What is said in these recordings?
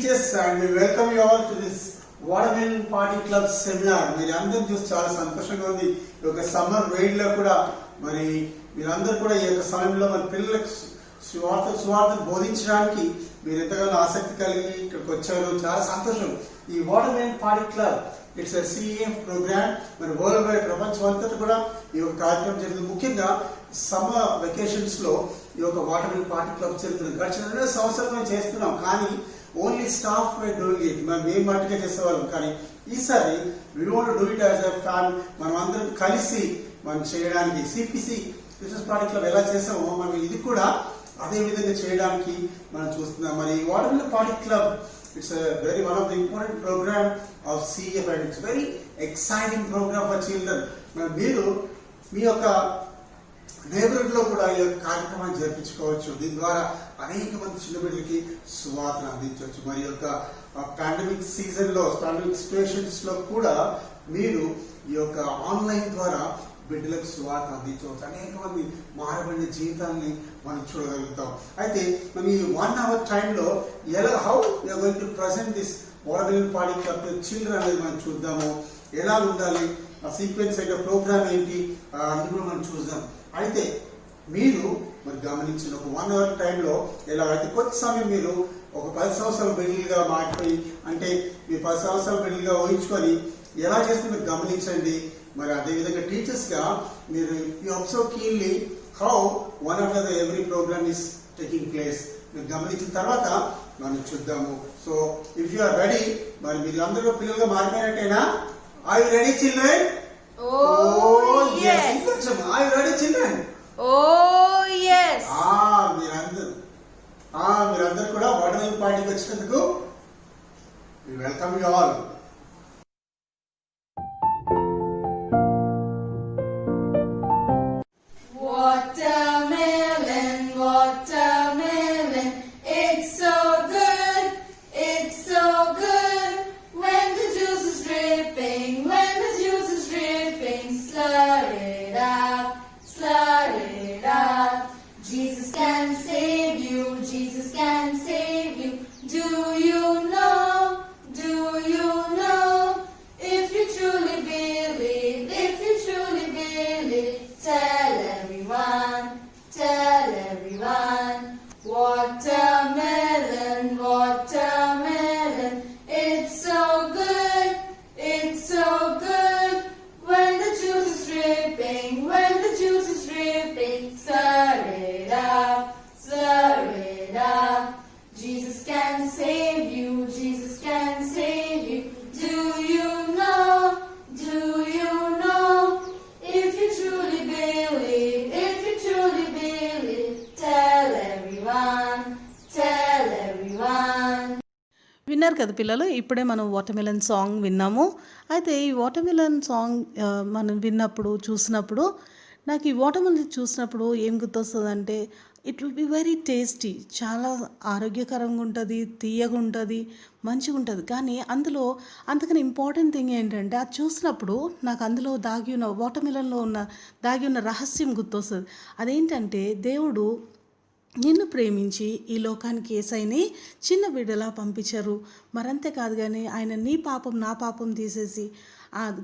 teachers, and we welcome you all to this Watermelon Party Club seminar. మీరందరూ చూసి చాలా సంతోషంగా ఉంది. ఈ యొక్క సమ్మర్ వేడిలో కూడా మరి మీరందరూ కూడా ఈ యొక్క సమయంలో మన పిల్లలకు సువార్త బోధించడానికి మీరు ఎంతగానో ఆసక్తి కలిగి ఇక్కడికి వచ్చారు. చాలా సంతోషం. ఈ watermelon party club it's CEF program. మరి వరల్డ్ వైడ్ ప్రపంచం అంతటా కూడా ఈ యొక్క కార్యక్రమం జరుగుతుంది. ముఖ్యంగా సమ్మర్ వెకేషన్స్ లో ఈ యొక్క వాటర్మెలన్ పార్టీ క్లబ్ జరుగుతుంది. గడిచిన 2 సంవత్సరాలు మేము చేస్తున్నాం, కానీ only staff we doing it. మేము మట్టుగా చేసేవాళ్ళం, కానీ ఈసారి we want to do it as a family. మనం అందరం కలిసి మనం చేయడానికి CPC బిజినెస్ పార్టీ క్లబ్ ఎలా చేసామో మనం ఇది కూడా అదే విధంగా చేయడానికి మనం చూస్తున్నాం. మరి watermelon party club it's very one of the important program of CEF and it's very exciting program for children. మరి మీరు మీ యొక్క నైబర్హుడ్ లో కూడా ఈ కార్యక్రమాన్ని జరిపించుకోవచ్చు. దీని ద్వారా అనేక మంది చిన్న బిడ్డలకి సువార్తను అందించవచ్చు. మరి యొక్క పాండమిక్ సీజన్ లో, పాండమిక్ సిచ్యువేషన్స్ లో కూడా మీరు ఈ యొక్క ఆన్లైన్ ద్వారా బిడ్డలకు సువార్త అందించవచ్చు. అనేక మంది మారబడిన జీవితాన్ని మనం చూడగలుగుతాం. అయితే మనం ఈ 1 hour టైంలో how you're going to present this watermelon party club to children అనేది మనం చూద్దాము. ఎలా ఉండాలి, ఆ సీక్వెన్స్ యొక్క ప్రోగ్రామ్ ఏంటి అది కూడా మనం చూద్దాం. అయితే మీరు మరి గమనించిన ఒక 1 hour టైంలో ఎలా అయితే కొద్ది సమయం మీరు ఒక 10 సంవత్సరాల బిడ్డలుగా మారిపోయి, అంటే మీ 10 సంవత్సరాల బిడ్డలుగా ఊహించుకొని ఎలా చేస్తే మీరు గమనించండి. మరి అదేవిధంగా టీచర్స్ గా మీరు you observe keenly how one after the every programme is taking place. మీరు గమనించిన తర్వాత మనం చూద్దాము. So if you are ready, మరి మీరు అందరూ పిల్లలుగా మారిపోయినట్టేనా? Are you ready children? Oh yes. Are you ready children? Oh yes. మీరందరూ కూడా వాటర్మెలన్ పార్టీకి వచ్చినందుకు we welcome you all. Watermelon, watermelon, it's so good, it's so good. When the juice is dripping, when the juice is dripping, slur it up, slur it up. Jesus can save you, Jesus can save you. Do you know, do you know? If you truly believe, if you truly believe, tell everyone, tell everyone. Watermelon, watermelon, it's so good, it's so good. When the juice is dripping, when the juice is dripping, stir it up, stir it up. Jesus can save you, Jesus can save you. Do you know, do you know? If you truly believe, if you truly believe, tell everyone, tell everyone. విన్నారు కదా పిల్లలు, ఇప్పుడే మనం watermelon song విన్నాము. అయితే ఈ watermelon song మనం విన్నప్పుడు చూసినప్పుడు నాకు ఈ వాటర్మెలన్ చూసినప్పుడు ఏం గుర్తొస్తుందంటే it will be very tasty. చాలా ఆరోగ్యకరంగా ఉంటుంది, తీయగా ఉంటుంది, మంచిగా ఉంటుంది. కానీ అందులో అంతకన్నా ఇంపార్టెంట్ థింగ్ ఏంటంటే అది చూసినప్పుడు నాకు అందులో దాగి ఉన్న వాటర్మెలన్లో దాగి ఉన్న రహస్యం గుర్తొస్తుంది. అదేంటంటే దేవుడు నిన్ను ప్రేమించి ఈ లోకానికి యేసయ్యని చిన్న బిడ్డలా పంపించారు. మరంతే కాదు, కానీ ఆయన నీ పాపం నా పాపం తీసేసి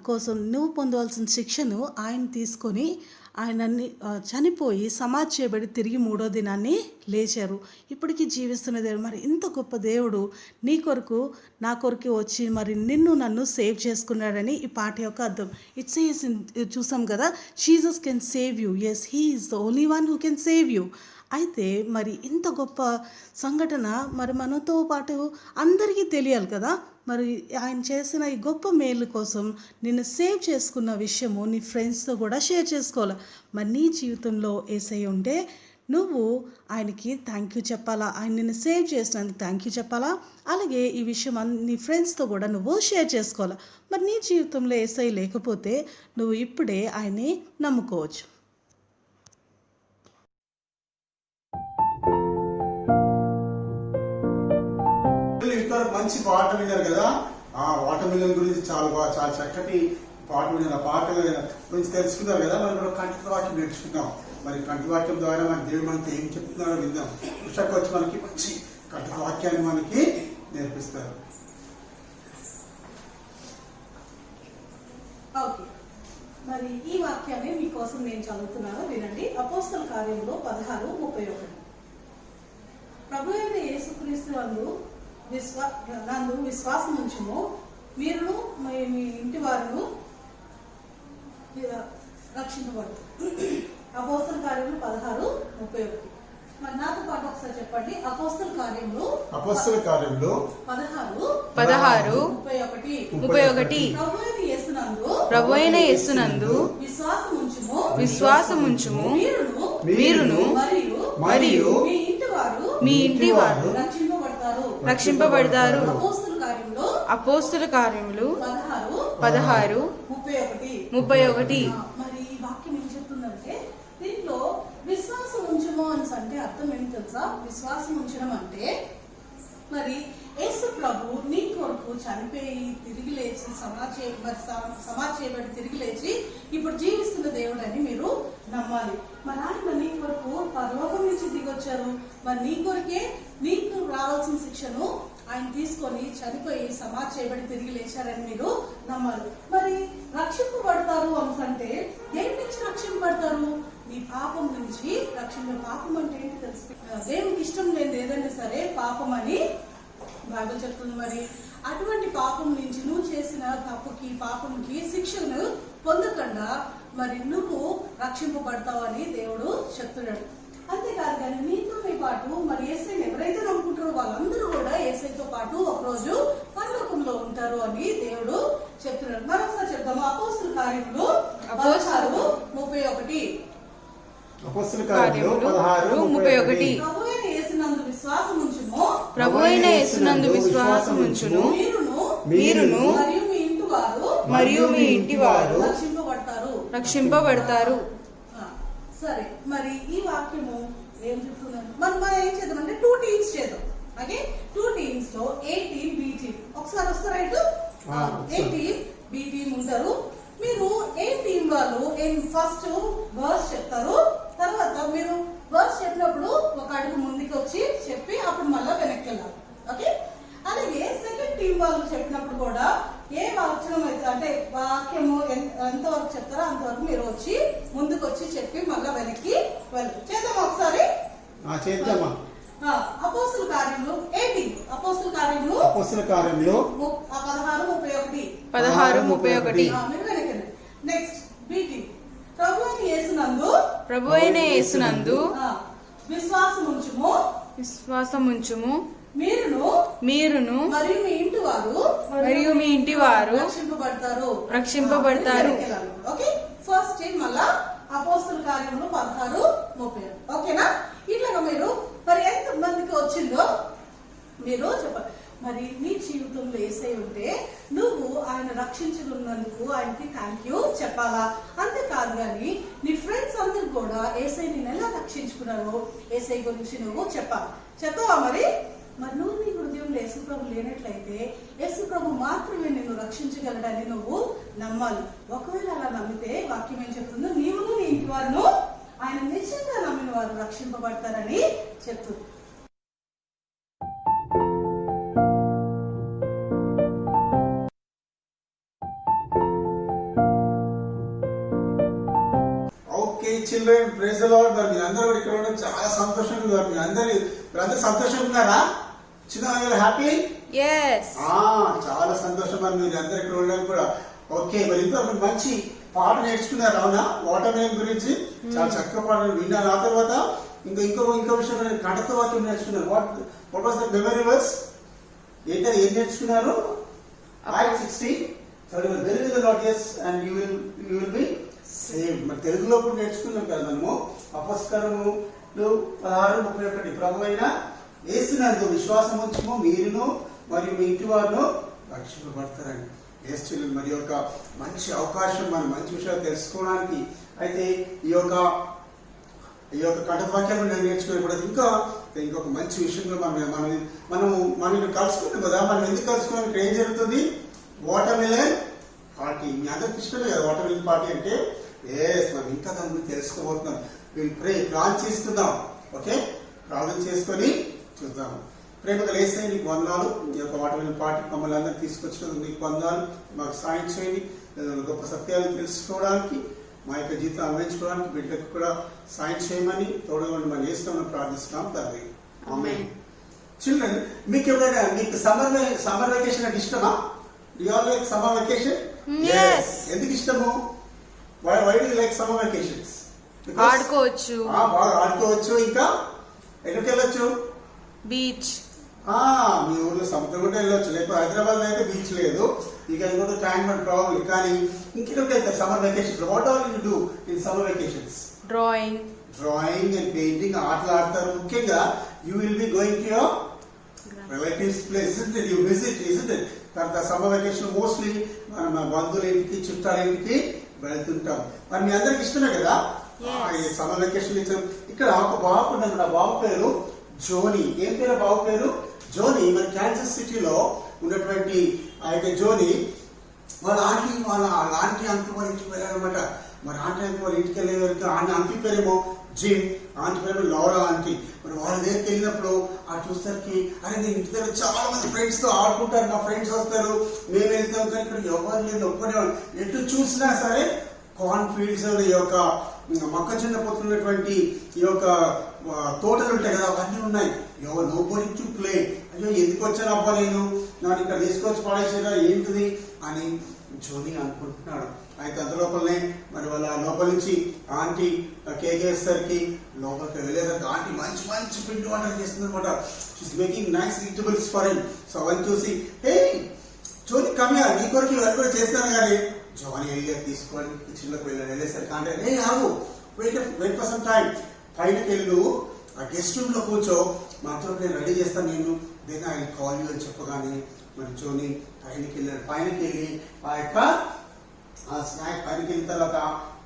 కోసం నువ్వు పొందవలసిన శిక్షను ఆయన తీసుకొని ఆయన చనిపోయి సమాధి చేయబడి తిరిగి 3వ దినాన్ని లేచారు. ఇప్పటికీ జీవిస్తున్న దేవుడు. మరి ఇంత గొప్ప దేవుడు నీ కొరకు నా కొరకు వచ్చి మరి నన్ను సేవ్ చేసుకున్నాడని ఈ పాట యొక్క అర్థం. ఇట్స్ చూసాం కదా, Jesus can save you. Yes, he is the only one who can save you. అయితే మరి ఇంత గొప్ప సంఘటన మరి మనతో పాటు అందరికీ తెలియాలి కదా. మరి ఆయన చేసిన ఈ గొప్ప మేలు కోసం నిన్ను సేవ్ చేసుకున్న విషయము నీ ఫ్రెండ్స్తో కూడా షేర్ చేసుకోవాలి. మరి నీ జీవితంలో యేసయ్య ఉంటే నువ్వు ఆయనకి థ్యాంక్ యూ చెప్పాలా, ఆయన నిన్ను సేవ్ చేసినందుకు థ్యాంక్ యూ చెప్పాలా. అలాగే ఈ విషయం నీ ఫ్రెండ్స్తో కూడా నువ్వు షేర్ చేసుకోవాలి. మరి నీ జీవితంలో యేసయ్య లేకపోతే నువ్వు ఇప్పుడే ఆయన్ని నమ్ముకోవచ్చు. మంచి పాట విన్నారు కదా. ఆ వాటర్మెలన్ గురించి చాలా చక్కటి పాట విన్నారు. ఆ పాట గురించి తెలుసుకున్నారు కదా. మనం కూడా కంటి వాక్యం నేర్చుకున్నాం. మరి కంటి వాక్యం ద్వారా మన దేవుడు మనకి ఏం చెప్తున్నారో విందాం. కృషకు వచ్చి మనకి మంచి కంటి వాక్యాన్ని మనకి నేర్పిస్తారు. ఓకే, మరి ఈ వాక్యాన్ని మీకోసం నేను చదువుతున్నాను, వినండి. అపోస్తల కార్యంలో 16:31. ప్రభు అయిన యేసుక్రీస్తు నందు విశ్వాసం ఉంచుము, మీరును మీ ఇంటి వారును రక్షింపబడతారు. అపోస్తల కార్యంలో 16:31. మరి నాతో పాటు ఒకసారి చెప్పండి. అపోస్తల కార్యంలో 16:31 ప్రభు అయిన యేసునందు విశ్వాసముంచుము, మీరును మరియు మీ ఇంటి వారు రక్షింపబడతారు. అపోస్తల కార్యములు 16:31. మరి ఈ వాక్యం ఏం చెప్తుందంటే, దీంట్లో విశ్వాసం ఉంచము అని అంటే అర్థం ఏంటి తెలుసా? విశ్వాసం ఉంచడం అంటే మరి యేసు ప్రభు నీ కొరకు చనిపోయి తిరిగి లేచి సమాధి చేయబడి తిరిగి లేచి ఇప్పుడు జీవిస్తున్న దేవుడని మీరు నమ్మాలి. మరి ఆయన నీ కొరకు పరలోకం నుంచి దిగొచ్చారు. మరి నీ కొరకే నీకు రావాల్సిన శిక్షను ఆయన తీసుకొని చనిపోయి సమాధి చేయబడి తిరిగి లేచారని మీరు నమ్మాలి. మరి రక్షింపబడతారు అంటే దేని నుంచి రక్షింపబడతారు? మీ పాపం నుంచి పాపం అంటే ఏంటి తెలుసు? దేవునికి ఇష్టం లేని ఏదైనా సరే పాపం అని బైబిల్ చెప్తుంది. మరి అటువంటి పాపం నుంచి నువ్వు చేసిన తప్పుకి పాపంకి శిక్షను పొందకుండా మరి నువ్వు రక్షింపబడతావు అని దేవుడు చెప్తున్నాడు. అంతేకాదు కానీ నీతో పాటు మరి యేసయ్యని ఎవరైతే నమ్ముకుంటారో వాళ్ళందరూ కూడా యేసయ్యతో పాటు ఒకరోజు పరలోకంలో ఉంటారు అని దేవుడు చెప్తున్నాడు. మరొకసారి చెప్తాము. అపోస్తల కార్యములు 16:31. అపోస్తల కార్యములు 16:31. ప్రభు అయిన యేసునందు విశ్వాసముంచును, మీరును మరియు మీ ఇంటి వారు రక్షింపబడతారు. సరే, మరి ఈ వాక్యము ఏం చెప్తుందంటే మనం ఏం చేద్దామంటే 2 టీమ్స్ చేద్దాం. ఓకే, 2 టీమ్స్ లో ఏ టీమ్ బి టీమ్ ఒకసారి వస్తారా? ఇటు ఏ టీమ్ బి టీమ్ ఉంటారు. మీరు ఏ టీమ్ వాళ్ళు ఫస్ట్ వర్స్ చెప్తారు. తర్వాత మీరు వర్స్ చెప్పినప్పుడు ఒక అడుగు ముందుకు వచ్చి చెప్పి అప్పుడు మళ్ళీ వెనక్కి వెళ్ళాలి. ఓకే, అలాగే సెకండ్ టీం వాళ్ళు చెప్పినప్పుడు కూడా ఏ వాక్యం అయితే అంటే వాక్యము ఎంతవరకు చెప్తారో అంతవరకు మీరు వచ్చి ముందుకు వచ్చి చెప్పి మళ్ళీ వెనక్కి వెళ్ళాలి. చేద్దామా ఒకసారి? అపోస్తల కార్యములు ఏ టీం? అపోస్తల కార్యములు 16:31. మీరు వెనక్కి. Next B team. ప్రభు అయిన యేసునందు విశ్వాసముంచుము, మీరును మరియు మీ ఇంటి వారు రక్షింపబడతారు. ఓకే, ఫస్ట్ టీం మళ్ళా అపోస్తల కార్యములు 16:30. ఓకేనా? ఇట్లాగా మీరు మరి ఎంత మందికి వచ్చిందో మీరు చెప్పాలి. మరి నీ జీవితంలో యేసయ్య ఉంటే నువ్వు ఆయన రక్షించుకున్నందుకు ఆయనకి థ్యాంక్ యూ చెప్పాలా? అంతేకాదు కానీ నీ ఫ్రెండ్స్ అందరు కూడా యేసయ్య నేను ఎలా రక్షించుకున్నారో యేసయ్య గురించి నువ్వు చెప్పావా? మరి నువ్వు నీ హృదయంలో యేసు ప్రభు లేనట్లయితే యేసు ప్రభు మాత్రమే నిన్ను రక్షించగలడని నువ్వు నమ్మాలి. ఒకవేళ అలా నమ్మితే వాక్యం ఏం చెప్తుందో నీవును నీ ఇంటి వారును ఆయన నిజంగా నమ్మిన వారు రక్షింపబడతారని చెప్తుంది. Children praise the lord. మరి మీరందరూ కూడా ఇక్కడ ఉండడం చాలా సంతోషంగా ఉంది. మీరందరూ సంతోషంగా ఉన్నారా? చిన్న హ్యాపీ? చాలా సంతోషం. మరి మీరు అందరు ఇక్కడ ఉండడం కూడా ఓకే. మరి ఇంట్లో మంచి పాట నేర్చుకున్నారు అవునా? వాటర్ మెలన్ గురించి చాలా చక్కగా పాటలు విన్నారు. ఆ తర్వాత ఇంకో విషయం కంఠత వాక్యం నేర్చుకున్నారు. What was the memory verse? ఏం నేర్చుకున్నారు? Acts 16 believe in the Lord and you will be saved. మరి తెలుగులో కూడా నేర్చుకున్నాం కదా మనము. అపస్కరము 16:31. ప్రభు అయిన యేసునందు విశ్వాసం ఉంచుము, మీరును మరియు మీ ఇంటి వారును రక్షింపబడతారని. యేసు మరి యొక్క మంచి అవకాశం మనం మంచి విషయాలు తెలుసుకోవడానికి. అయితే ఈ యొక్క కంఠవాక్యాలను నేను నేర్చుకునేప్పుడు ఇంకొక మంచి విషయంలో మనం కలుసుకున్నాం కదా. మనం ఎందుకు కలుసుకున్నాం? ఇక్కడ ఏం జరుగుతుంది? Water melon party. మీ అందరికి ఇష్టమే కదా వాటర్ మిలన్ పార్టీ అంటే. మనం ఇంకా దాని గురించి తెలుసుకోబోతున్నాం. వీళ్ళు ప్రార్థన చేస్తున్నాం. ఓకే, ప్రార్థన చేసుకొని చూద్దాం. ప్రేమగా లేసే నీకు వందనాలు. ఈ యొక్క వాటర్మెలన్ పార్టీ మమ్మల్ని అందరూ తీసుకొచ్చినందుకు నీకు వందనాలు. మాకు సాయం చేయండి, గొప్ప సత్యాలను తెలుసుకోవడానికి, మా యొక్క జీవితం అన్వయించుకోవడానికి బిడ్డకు కూడా సాయం చేయమని తోడుగా మనం చేస్తామని ప్రార్థిస్తున్నాం తండ్రి. ఆమేన్. చిల్డ్రన్, మీకు ఎవరైనా మీకు సమ్మర్ వెకేషన్ అంటే ఇష్టమా? You all like summer vacation? Yes. ఎందుకు ఇష్టము? Why do you like summer vacations? ఆడుకోవచ్చు, బాగా ఆడుకోవచ్చు. ఇంకా ఎక్కడికి వెళ్ళొచ్చు? బీచ్. మీ ఊర్లో సముద్రం కూడా వెళ్ళొచ్చు. లేకపోతే హైదరాబాద్ లో అయితే బీచ్ లేదు. You can go to tank bund probably. కానీ ఇంకెక్కడికి వెళ్తారు summer vacations? What all you do in summer vacations? Drawing and painting, ఆటలు ఆడతారు. ముఖ్యంగా you will be going to your relatives place, isn't it? You visit, isn't it? తర్వాత summer vacation mostly మన బంధువుల ఇంటికి, చుట్టాల ఇంటికి వెళ్తుంటాం. మరి మీ అందరికి ఇష్టమే కదా సమ్మర్ వెకేషన్. ఇక్కడ ఒక బాబు ఉన్నాడు, ఆ బాబు పేరు జోనీ. ఏం పేరు బాబు పేరు? జోనీ. మరి క్యాన్సస్ సిటీలో ఉన్నటువంటి ఆ యొక్క జోనీ వాళ్ళ ఆంటీ అంకుల్ వాళ్ళ ఇంటికి వెళ్ళారనమాట. మరి ఆంటీ అంకుల్ వాళ్ళ ఇంటికి వెళ్ళే వరకు ఆంటీ పేరేమో జిమ్, ఆంటీ పేరేమో లౌరా ఆంటీ. మరి వాళ్ళ దగ్గరికి వెళ్ళినప్పుడు ఆ చూసరికి అరే నేను ఇంటి దగ్గర చాలా మంది ఫ్రెండ్స్ తో ఆడుకుంటారు, నా ఫ్రెండ్స్ వస్తారు, మేము వెళ్తాం. కానీ ఇక్కడ ఎవరు లేదు, ఒక్కడే. ఎటు చూసినా సరే కార్న్ ఫీల్డ్స్, ఈ యొక్క మొక్కజొన్న పొత్తున్నటువంటి ఈ యొక్క తోటలు ఉంటాయి కదా, అవన్నీ ఉన్నాయి. ఎవరు నోబడీ టు ప్లే. అయ్యో ఎందుకు వచ్చాను అబ్బా, నేను నన్ను ఇక్కడ తీసుకొచ్చి పడేసేదా ఏంటిది అని జోనీ అనుకుంటున్నాడు. అయితే అంతలోపలనే మరి వాళ్ళ లోపల నుంచి ఆంటీ కేక్ వేసరికి లోపలికి వెళ్ళేసరికి ఆంటీ మంచి మంచి పిండి వంటలు చేస్తుంది అనమాట. She's making nice eatables for him. So అవన్నీ చూసి హే జోనీ కమ్యా, నీ కొరకు ఇవన్నీ కూడా చేస్తాను. కానీ జోనీ వెళ్ళి తీసుకోవాలి కిచెన్లోకి వెళ్ళేసరికి అంటే రే ఆగు, వెయిట్ ఫర్ సమ్ టైం, పైనకి వెళ్ళు, ఆ గెస్ట్ రూమ్ లో కూర్చో, మాత్రం నేను రెడీ చేస్తాను, నేను దెన్ ఐ కాల్ యూ అని చెప్పగానే మరి జోనీ పైనకి వెళ్ళాడు. పైనకి వెళ్ళి ఆ యొక్క ఆ స్నాక్ పైనకి వెళ్ళిన తర్వాత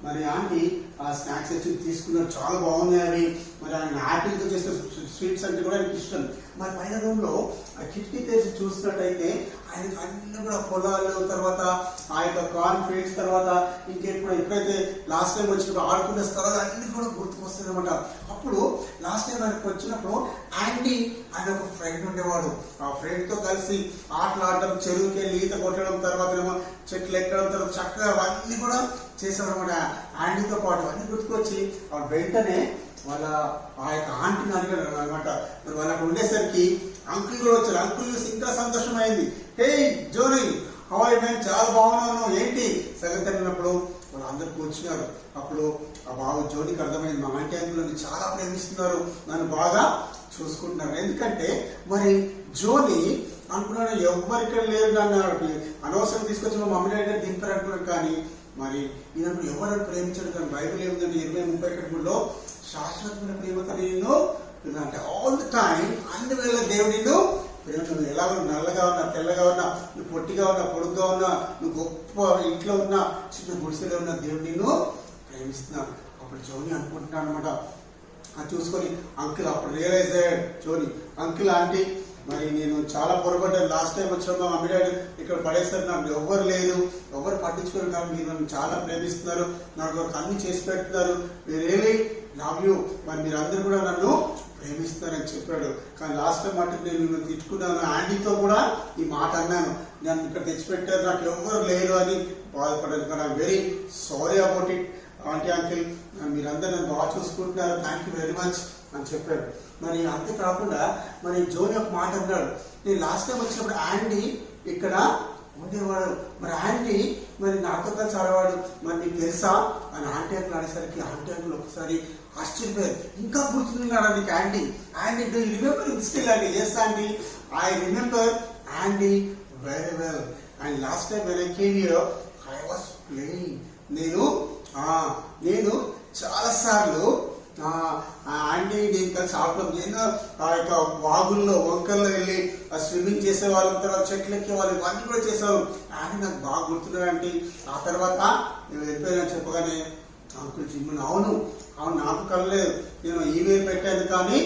మరి ఆంటీ ఆ స్నాక్స్ వచ్చి తీసుకున్నారు. చాలా బాగున్నాయి అవి. మరి ఆయన యాపిల్తో చేసిన స్వీట్స్ అంటే కూడా ఆయనకి ఇష్టం. మరి పైన రూమ్ లో ఆ కిటికీ తెరిచి చూసినట్టయితే ఆయనకి అన్ని కూడా పొలాలు, తర్వాత ఆ యొక్క కార్న్ ఫీల్డ్స్, తర్వాత ఎప్పుడైతే లాస్ట్ టైం వచ్చినప్పుడు ఆడుకునే స్థలాలు అన్ని కూడా గుర్తుకొస్తాయి అనమాట. అప్పుడు లాస్ట్ టైం ఆయనకు వచ్చినప్పుడు ఆంటీ ఆయన ఒక ఫ్రెండ్ ఉండేవాడు. ఆ ఫ్రెండ్ తో కలిసి ఆటలు ఆడడం, చెరువుకి వెళ్ళి ఈత కొట్టడం, తర్వాత ఏమో చెట్లు ఎక్కడం, తర్వాత చక్కగా అవన్నీ కూడా చేశాడు అనమాట. ఆంటీతో పాటు అన్ని గుర్తుకొచ్చి వెంటనే వాళ్ళ ఆ యొక్క ఆంటీని అడిగాడు అనమాట. మరి వాళ్ళకి ఉండేసరికి అంకుల్ కూడా వచ్చారు. అంకుల్ చూసి ఇంకా సంతోషం అయింది. హే జోనీ, హవాయి మ్యాన్, చాలా బాగున్నాను, ఏంటి సంగతి అన్నప్పుడు వాళ్ళందరూ కూర్చున్నారు. అప్పుడు ఆ బాబు జోనీకి అర్థమైంది, మా ఆంటీ అంకుల్ చాలా ప్రేమిస్తున్నారు, నన్ను బాగా చూసుకుంటున్నారు. ఎందుకంటే మరి జోనీ అనుకున్నాడు ఎవరు ఇక్కడ లేరు, నన్ను అనవసరం తీసుకొచ్చి మా మమ్మీ డాడీ దింపారు అనుకున్నాడు. కానీ మరి ఈయనప్పుడు ఎవరు ప్రేమించడు. కానీ బైబిల్ ఏముందంటే 20:31లో శాశ్వతమైన ప్రేమతో నేను అంటే ఆల్ ది టైం, అన్ని వేళ దేవుడు నిన్ను ప్రేమ. నువ్వు ఎలా ఉన్నా, నల్లగా ఉన్నా, తెల్లగా ఉన్నా, నువ్వు పొట్టిగా ఉన్నా, పొడుగ్గా ఉన్నా, నువ్వు గొప్ప ఇంట్లో ఉన్నా, చిన్న గుడిసెలో ఉన్న దేవుడు నిన్ను ప్రేమిస్తున్నాడు. అప్పుడు జోనీ అనుకుంటున్నాడు అనమాట. అది చూసుకొని అంకుల్ అప్పుడు రియలైజ్ అయ్యాడు జోనీ. అంకుల్ ఆంటీ, మరి నేను చాలా పొరపడ్డాను. లాస్ట్ టైం వచ్చిన మా మమ్మీ డాడీ ఇక్కడ పడేస్తారు, నాకు ఎవ్వరు లేదు, ఎవరు పట్టించుకోరు. కానీ మీరు నన్ను చాలా ప్రేమిస్తున్నారు, నాకు అన్ని చేసి పెడుతున్నారు, రియలీ లవ్ యూ. మరి మీరు అందరూ కూడా నన్ను ప్రేమిస్తున్నారని చెప్పాడు. కానీ లాస్ట్ టైం మటుకు నేను తిట్టుకున్నాను, ఆంటీతో కూడా ఈ మాట అన్నాను, నన్ను ఇక్కడ తెచ్చిపెట్టారు, నాకు ఎవ్వరు లేరు అని బాధపడ్డాను. కానీ I'm very sorry about it aunty, uncle, మీరందరూ నన్ను బాగా చూసుకుంటున్నారు, థ్యాంక్ యూ వెరీ మచ్ అని చెప్పాడు. మరి అంతేకాకుండా మరి జోని ఒక మాట అన్నాడు, నేను లాస్ట్ టైం వచ్చినప్పుడు ఆంటీ ఇక్కడ ఉండేవాడు, మరి ఆంటీ మరి నాతో కలిసి ఆడేవాడు, మరి నీకు తెలుసా అని ఆంటీ అంకుల్ అనేసరికి ఆంటీ అంకుల్ ఒకసారి ఆశ్చర్యపోయారు. ఇంకా గుర్తున్నాడు నీకు aunty? Aunty do you remember still అంటే? Yes aunty, I remember aunty very well. And last time when I came here I was playing. నేను చాలా సార్లు ఆంటీ నేను కలిసి ఆడుకోవడం, నేను ఆ యొక్క వాగుల్లో, వంకల్లో వెళ్ళి స్విమ్మింగ్ చేసేవాళ్ళం, తర్వాత చెట్లు ఎక్కేవాళ్ళు, ఇవన్నీ కూడా చేసేవాళ్ళం. ఆంటీ నాకు బాగా గుర్తున్నాడు. ఆ తర్వాత నేను వెళ్ళిపోయానని చెప్పగానే అంకుల్ జిమ్మును అవును నాకు కలలేదు, నేను ఈమెయిల్ పెట్టాను కానీ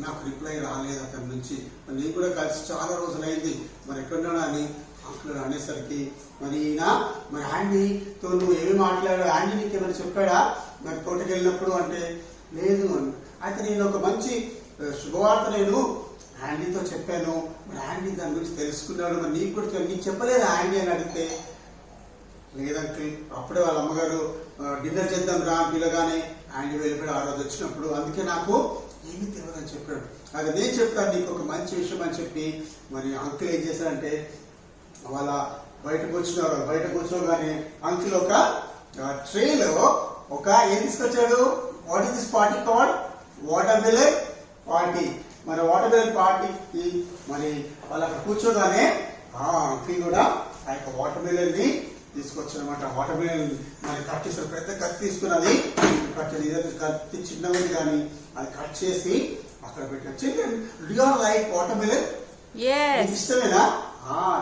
నాకు రిప్లై రాలేదు అతని నుంచి, నేను కూడా కలిసి చాలా రోజులైంది, మరి ఎక్కడున్నాడు అని అంకుల్ అనేసరికి మరి ఈయన మరి ఆంటీతో నువ్వు ఏమి మాట్లాడావు, ఆంటీ నీకు ఏమైనా చెప్పాడా మరి తోటకి వెళ్ళినప్పుడు అంటే లేదు. అయితే నేను ఒక మంచి శుభవార్త నేను ఆండీతో చెప్పాను, మరి ఆండీ దాని గురించి తెలుసుకున్నాడు, మరి నీకు కూడా నీకు చెప్పలేదు ఆండీ అని అడిగితే, లేదంకిల్ అప్పుడే వాళ్ళ అమ్మగారు డిన్నర్ చేద్దాం రా పిల్లగానే ఆండీ వెళ్ళిపోయి ఆ రోజు వచ్చినప్పుడు, అందుకే నాకు ఏమీ తెలియదని చెప్పాడు. అది నేను చెప్తాను నీకు ఒక మంచి విషయం అని చెప్పి, మరి అంకుల్ ఏం చేశారంటే వాళ్ళ బయట కూర్చోగానే అంకుల్ ఒక ట్రేలో ఒక ఏం తీసుకొచ్చాడు, what is this party called, water melon party. మరి వాటర్ మిలన్ పార్టీకి మరి వాళ్ళ కూర్చోగానే ఆ అంకుల్ కూడా ఆ యొక్క వాటర్ మిలన్ ని తీసుకొచ్చారనమాట. వాటర్ మిలన్ మరి కట్ చేసిన పెద్ద కత్తి తీసుకున్నది, కత్తి చిన్నది కానీ అది కట్ చేసి అక్కడ పెట్టారు. Chicken real like water melon ఇష్టమేనా?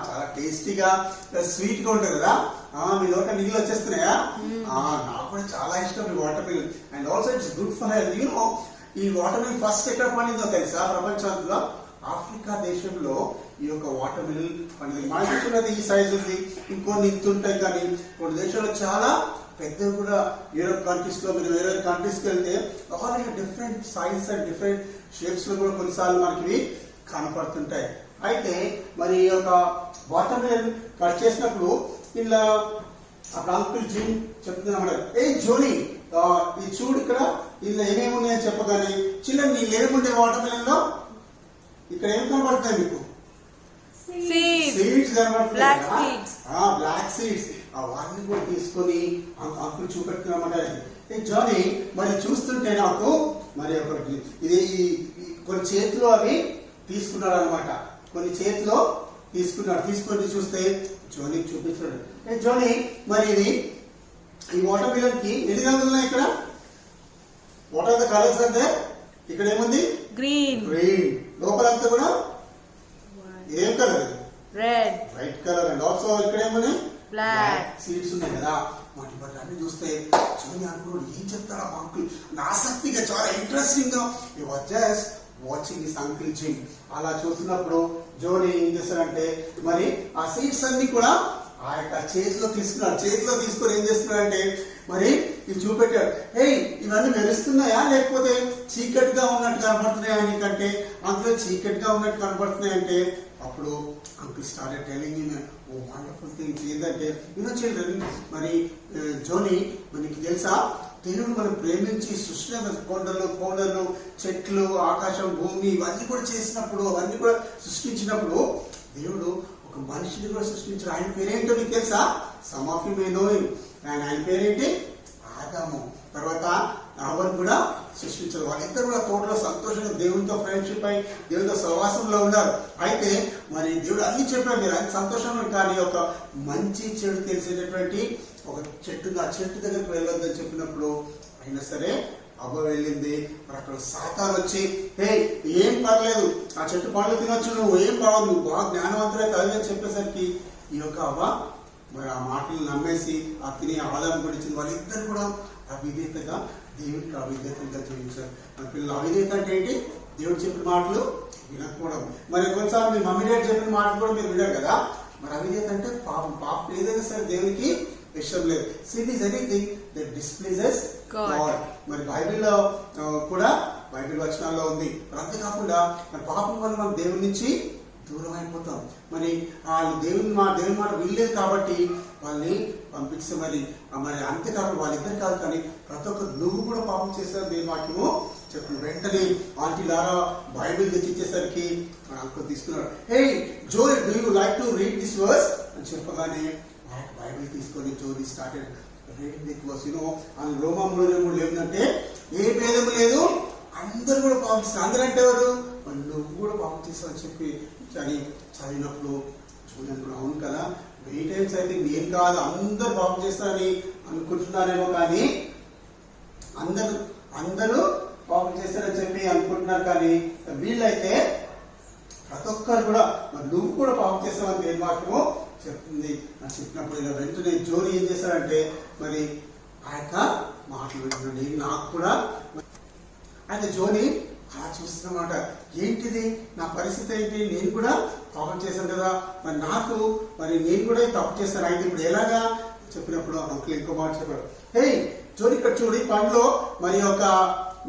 చాలా టేస్టీగా స్వీట్ గా ఉంటుంది కదా, మీ నోట నీళ్ళు వచ్చేస్తున్నాయా? నాకు కూడా చాలా ఇష్టం ఈ water melon. And also it's good for health. You know ఈ వాటర్ మిలన్ ఫస్ట్ ఎక్కడ పండిందో తెలుసా? ప్రపంచంలో ఆఫ్రికా దేశంలో ఈ యొక్క వాటర్ మిలన్ పండింది. మన దేశంలో ఈ సైజ్ ఉంది, ఇంకొన్ని ఇంతుంటాయి, కానీ కొన్ని దేశాల్లో చాలా పెద్దవి కూడా. యూరోప్ కంట్రీస్ లో మీరు వేరే కంట్రీస్కి వెళ్తే all different size and different shapes లో కూడా కొన్నిసార్లు మనకి కనపడుతుంటాయి. అయితే మరి ఈ యొక్క వాటర్ మిలన్ కట్ చేసినప్పుడు ఇలా అప్పుడు అంకుల్ జిమ్ చెప్తున్నా, ఏ జోని ఇది చూడు ఇక్కడ ఇలా ఏమేమి ఉన్నాయని చెప్పగానే, చిల్లని నీళ్ళు ఏముండే వాటర్ మిలన్ లో ఇక్కడ ఏం కనబడుతున్నాయి మీకు? సీడ్స్ కనబడుతున్నాయి, బ్లాక్ సీడ్స్. అవన్నీ కూడా తీసుకొని అంకుల్ చూపెడుతున్నమాట. ఏ జోని మరి చూస్తుంటే నాకు మరి ఒకటి ఇది కొన్ని చేతిలో అవి తీసుకున్నాడు అనమాట, కొన్ని చేతిలో తీసుకొని చూస్తే జోని చూపించాడు. జోని మరి ఇది ఈ వాటర్ మిలన్ కి ఎన్ని రంగులు ఉన్నాయి ఇక్కడ? వాట్ ఆర్ ద కలర్స్ అంటే ఇక్కడ ఏముంది? గ్రీన్. లోపలంతా కూడా ఏం colour? Red colour. And also ఇక్కడ ఏమున్నాయి? బ్లాక్ సీడ్స్ ఉన్నాయి కదా. వాటి అన్ని చూస్తే జోని అనుకున్నాడు ఏం చెప్తారా అంకుల్, ఆసక్తిగా చాలా ఇంట్రెస్టింగ్ గా just watching this uncle gym. అలా చూస్తున్నప్పుడు జోని ఏం చేస్తాడంటే మరి ఆ సీడ్స్ అన్ని కూడా ఆ యొక్క చేతిలో తీసుకున్నాడు. చేతిలో తీసుకొని ఏం చేస్తున్నాడంటే మరి ఇవి చూపెట్టాడు. ఇవన్నీ మెరుస్తున్నాయా లేకపోతే చీకట్ గా ఉన్నట్టు కనబడుతున్నాయా నీకంటే? అందులో చీకట్ గా ఉన్నట్టు కనబడుతున్నాయంటే అప్పుడు అంకుల్ స్టార్టెడ్ టెల్లింగ్ హిమ్ ఓ వండర్ఫుల్ థింగ్స్. ఏంటంటే చిల్డ్రన్ మరి జోని మనకి తెలుసా, దేవుడు మనం ప్రేమించి సృష్టి కొండలు చెట్లు ఆకాశం భూమి ఇవన్నీ కూడా చేసినప్పుడు, అవన్నీ కూడా సృష్టించినప్పుడు దేవుడు ఒక మనిషిని కూడా సృష్టించాడు. ఆయన పేరేంటో మీకు తెలుసా? Some of you may know him. ఆయన పేరేంటి? ఆదాము. తర్వాత హవ్వను కూడా సృష్టించారు. వాళ్ళిద్దరు కూడా తోటలో సంతోషంగా దేవునితో ఫ్రెండ్షిప్ అయి దేవునితో సహవాసంలో ఉన్నారు. అయితే మరి దేవుడు అన్ని చెప్పాడు, మీరు ఆయన సంతోషంగా, కానీ ఒక మంచి చెడు తెలిసేటటువంటి ఒక చెట్టు, ఆ చెట్టు దగ్గరికి వెళ్ళొద్దని చెప్పినప్పుడు అయినా సరే అవ్వ వెళ్ళింది. మరి అక్కడ సాతాను వచ్చి ఏం పర్లేదు, ఆ చెట్టు పండ్లు తినొచ్చు, నువ్వు ఏం పర్వాలేదు, నువ్వు బాగా జ్ఞానవంతులే కాదు అని చెప్పేసరికి ఈ యొక్క అవ్వ మరి ఆ మాటలు నమ్మేసి ఆ తినే ఆదాయం గురించి వాళ్ళిద్దరు కూడా అవిధేతగా దేవుడికి అవిధేతంగా జీవించారు. మన పిల్లలు అవిధేత అంటే ఏంటి? దేవుడు చెప్పిన మాటలు వినకపోవడం. మరి కొన్నిసార్లు మీ మమ్మీ డాడీ చెప్పిన మాటలు కూడా మీరు వినరు కదా. మరి అవిధేత అంటే పాపం ఏదైనా సరే దేవునికి ఇష్టం లేదు. Sin is anything that displeases God. మరి బైబిల్లో కూడా బైబిల్ వచనాల్లో ఉంది. అంతేకాకుండా మరి పాపం వల్ల మనం దేవుడి నుంచి దూరం అయిపోతాం. మరి వాళ్ళు దేవుని మాట వినలేదు కాబట్టి వాళ్ళని పంపించే మరి అంతేకాకుండా వాళ్ళిద్దరు కాదు, కానీ ప్రతి ఒక్క నువ్వు కూడా పాపం చేశారు దేవుని వాక్యము చెప్తుంది. వెంటనే ఆంటీ లారా బైబిల్ తెచ్చిచ్చేసరికి మన అంకుల్ తీసుకున్నాడు. Joe do you like to read this verse అని చెప్పగానే బైబిల్ తీసుకొని జోని స్టార్టెడ్ రీడింగ్ దిస్ వర్స్. ఆయన రోమా ఏమిటంటే ఏ భేదం లేదు, అందరు కూడా పాపం చేస్తారు. అందరూ అంటే ఎవరు? నువ్వు కూడా పాపం చేస్తావు అని చెప్పి చదివినప్పుడు చూడండి, అవును కదా, మెనీ టైమ్స్ అయితే నేను కాదు అందరూ పాపం చేస్తారని అనుకుంటున్నారేమో, కానీ అందరూ పాపం చేస్తారని చెప్పి అనుకుంటున్నారు, కానీ వీళ్ళైతే ప్రతి ఒక్కరు కూడా నువ్వు కూడా పాపం చేస్తావని దేని వాక్యము చెప్తుంది అని చెప్పినప్పుడు ఇలా వెంటనే జోని ఏం చేశారంటే మరి ఆ యొక్క మాటలు వింటున్నాడు. నాకు కూడా అయితే జోని అలా చూస్తున్నమాట, ఏంటిది నా పరిస్థితి ఏంటి, నేను కూడా పాపం చేశాను కదా, మరి నేను కూడా తప్పు చేస్తాను, అయితే ఇప్పుడు ఎలాగా చెప్పినప్పుడు అంకుల్ ఇంకో మాట చెప్పాడు. జోని ఇక్కడ చూడు, పండ్లో మరి ఒక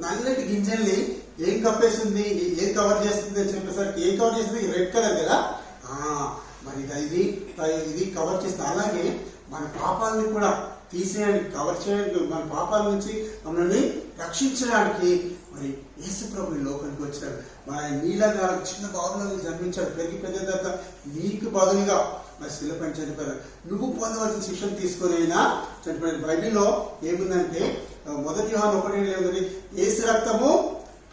నల్లటి గింజల్ని ఏం కప్పేస్తుంది, ఏం కవర్ చేస్తుంది అని చెప్పేసరికి ఏం కవర్ చేస్తుంది? రెడ్ కలర్ కదా. మరి ఇది కవర్ చేస్తుంది. అలాగే మన పాపాలని కూడా తీసేయడానికి, కవర్ చేయడానికి, మన పాపాల నుంచి మనల్ని రక్షించడానికి మరి యేసు ప్రభు ఈ లోకానికి వచ్చాడు. మన నీళ్ళగా చిన్న బాబులను జన్మించాడు. పెరిగి పెద్ద తర్వాత నీకు బదులుగా మరి శిలపైన చనిపోయారు. నువ్వు పొందవలసిన శిక్షను తీసుకొని అయినా చనిపోయాడు. బైబిల్లో ఏముందంటే 1 యోహాను 1:8 యేసు రక్తము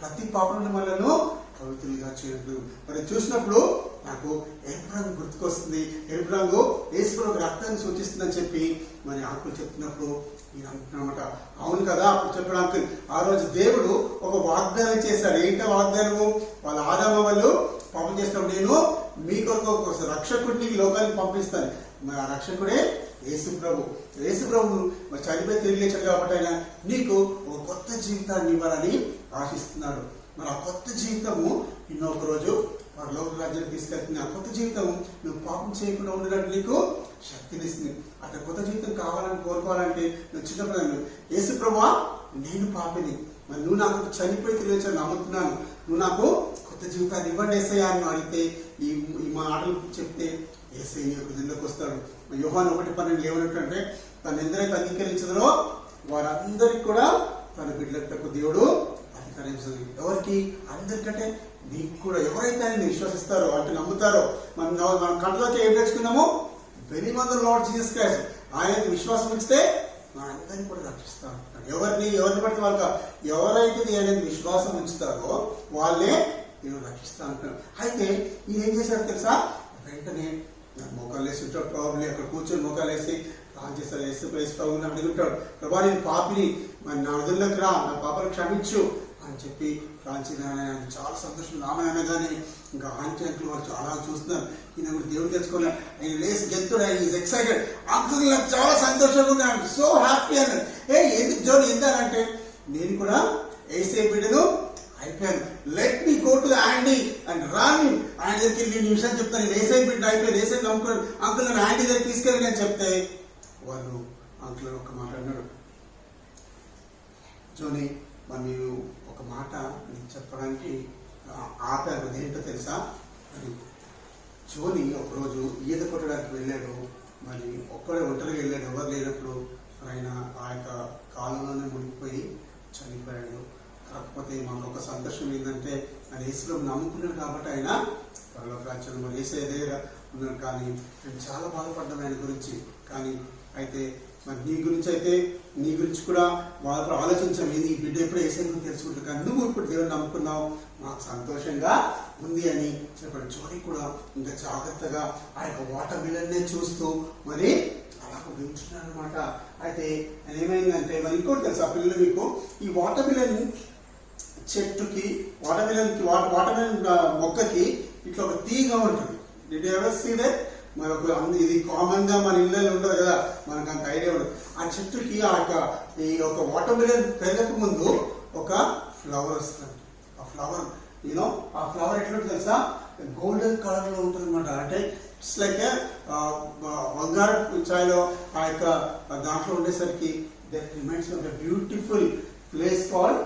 ప్రతి పాపం మనలను పవిత్రులుగా చేయట్లు. మరి చూసినప్పుడు నాకు ఎరుపు రంగు గుర్తుకొస్తుంది. ఎరుపు రంగు యేసు ప్రభు రక్తాన్ని సూచిస్తుందని చెప్పి మరి అంకుల్ చెప్తున్నప్పుడు నేను అనుకున్నామట, అవును కదా. అప్పుడు చెప్పాడు అంకుల్, ఆ రోజు దేవుడు ఒక వాగ్దానం చేశాడు. ఏంటో వాగ్దానము? వాళ్ళ ఆదాము వాళ్ళు పాపం చేసినప్పుడు నేను మీ కొరకు ఒక రక్షకుడిని లోకానికి పంపిస్తాను. మరి ఆ రక్షకుడే యేసు ప్రభు. యేసు ప్రభు మరి చనిపోయి తిరిగి లేచాడు కాబట్టి ఆయన నీకు ఒక కొత్త జీవితాన్ని ఇవ్వాలని ఆశిస్తున్నాడు. మరి ఆ కొత్త జీవితము ఒక రోజు పరలోక రాజ్యానికి తీసుకెళ్తుంది. ఆ కొత్త జీవితం నువ్వు పాపం చేయకుండా ఉండడానికి నీకు శక్తినిస్తుంది. అట్లా కొత్త జీవితం కావాలని కోరుకోవాలంటే నువ్వు చిన్నప్పుడు యేసు ప్రభువా నేను పాపిని, మరి నువ్వు నాకు చనిపోయి తిరిగి నమ్ముతున్నాను, నువ్వు నాకు కొత్త జీవితాన్ని ఇవ్వండి యేసయ్యా అని అడిగితే ఈ మాటలు చెప్తే యేసయ్య నీ హృదయంలోకి వస్తాడు. యోహాను 1:12 ఏమన్నట్టు తను ఎందరైతే అంగీకరించదో వారందరికి కూడా తన బిడ్డలకు దేవుడు అధికారం ఇస్తుంది. ఎవరికి? అందరికంటే నీకు కూడా. ఎవరైతే ఆయన విశ్వసిస్తారో, అంటే నమ్ముతారో, మనం కంటలోకి ఏం నేర్చుకున్నాము? Believe on the lord Jesus Christ. ఆయన విశ్వాసం ఇస్తే మనందరినీ కూడా రక్షిస్తా ఉంటాడు. ఎవరిని బట్టి వాళ్ళ ఎవరైతే ఆయన విశ్వాసం ఉంచుతారో వాళ్ళే నేను రక్షిస్తా ఉంటాను. అయితే ఈయన ఏం చేశారు తెలుసా? వెంటనే మోకాలు వేసి ఉంటాడు. ప్రాబ్లీ అక్కడ కూర్చొని మోకాలు వేసి ప్రార్థన చేస్తారు. యేసు ప్రభుని అడుగుంటాడు, ప్రభా నేను పాపిని, మరి నా వదిలిలోకి రా, నా పాపను క్షమించు అని చెప్పి ప్రాంచీనాయన చాలా సంతోషం. రామాయణ అనగానే ఇంకా ఆంటీలు వాళ్ళు చాలా చూస్తున్నారు. ఈయన కూడా దేవుడు తెలుసుకున్నాడు. ఆయన లేసి గెలుతుడు. ఆయన ఈజ్ ఎక్సైటెడ్. అంకుల్ నాకు చాలా సంతోషంగా ఉంది, ఐఎమ్ సో హ్యాపీ అన్నాడు. ఎందుకు జోని ఏంటంటే నేను కూడా యేసే బిడ్డను అయిపోయాను. Let me go to యాండీ and రాని ఆయన దగ్గరికి నేను విషయం చెప్తాను. నేను యేసే బిడ్డ అయిపోయాను, యేసే నమ్ముకున్నాను, అంకుల్ నన్ను యాండీ దగ్గర తీసుకెళ్ళి అని చెప్తే వాళ్ళు అంకుల్ ఒక మాట అన్నాడు, జోని మరి మీరు ఒక మాట నీకు చెప్పడానికి ఆపారు. ఏంటో తెలుసా? మరి జోని ఒకరోజు ఈత కొట్టడానికి వెళ్ళాడు. మరి ఒక్కడే ఒంటరిగా వెళ్ళాడు. ఎవరు లేనప్పుడు ఆయన ఆ యొక్క కాలంలోనే మునిగిపోయి చనిపోయాడు. కాకపోతే మనకు ఒక సంతోషం ఏంటంటే ఆయన యేసులో నమ్ముకున్నాడు కాబట్టి ఆయన పరలోక రాజ్యంలో మరి యేసు దగ్గర ఉన్నాడు. కానీ నేను చాలా బాధపడ్డాను ఆయన గురించి. కానీ అయితే మరి నీ గురించి కూడా వాళ్ళతో ఆలోచించాం. ఈ బిడ్డ ఎప్పుడు యేసు గురించి తెలుసుకుంటారు. కానీ నువ్వు ఇప్పుడు దేవుని నమ్ముకున్నావు, మాకు సంతోషంగా ఉంది అని చెప్పాడు. జోని కూడా ఇంకా జాగ్రత్తగా ఆ యొక్క వాటర్ మిలన్నే చూస్తూ మరి అలా వింటున్నాడు అనమాట. అయితే ఏమైందంటే మరి ఇంకోటి తెలుసా పిల్లలు మీకు, ఈ వాటర్ మిలన్ చెట్టుకి వాటర్ మిలన్ మొక్కకి ఇట్లా ఒక తీగ ఉంటుంది. Did you ever see that? మరి ఇది కామన్ గా మన ఇళ్ళలో ఉండదు కదా, మనకు అంత ఐడియా ఉండదు. ఆ చెట్టుకి ఈ యొక్క వాటర్ మిలన్ పెరగక ముందు ఒక ఫ్లవర్ వస్తుంది. ఆ ఫ్లవర్ ఆ ఫ్లవర్ ఎట్లుంటుంది తెలుసా? గోల్డెన్ కలర్ లో ఉంటుంది అనమాట. అంటే ఇట్స్ లైక్ బంగారు ఛాయలో ఆ యొక్క దాంట్లో ఉండేసరికి that reminds of a beautiful place called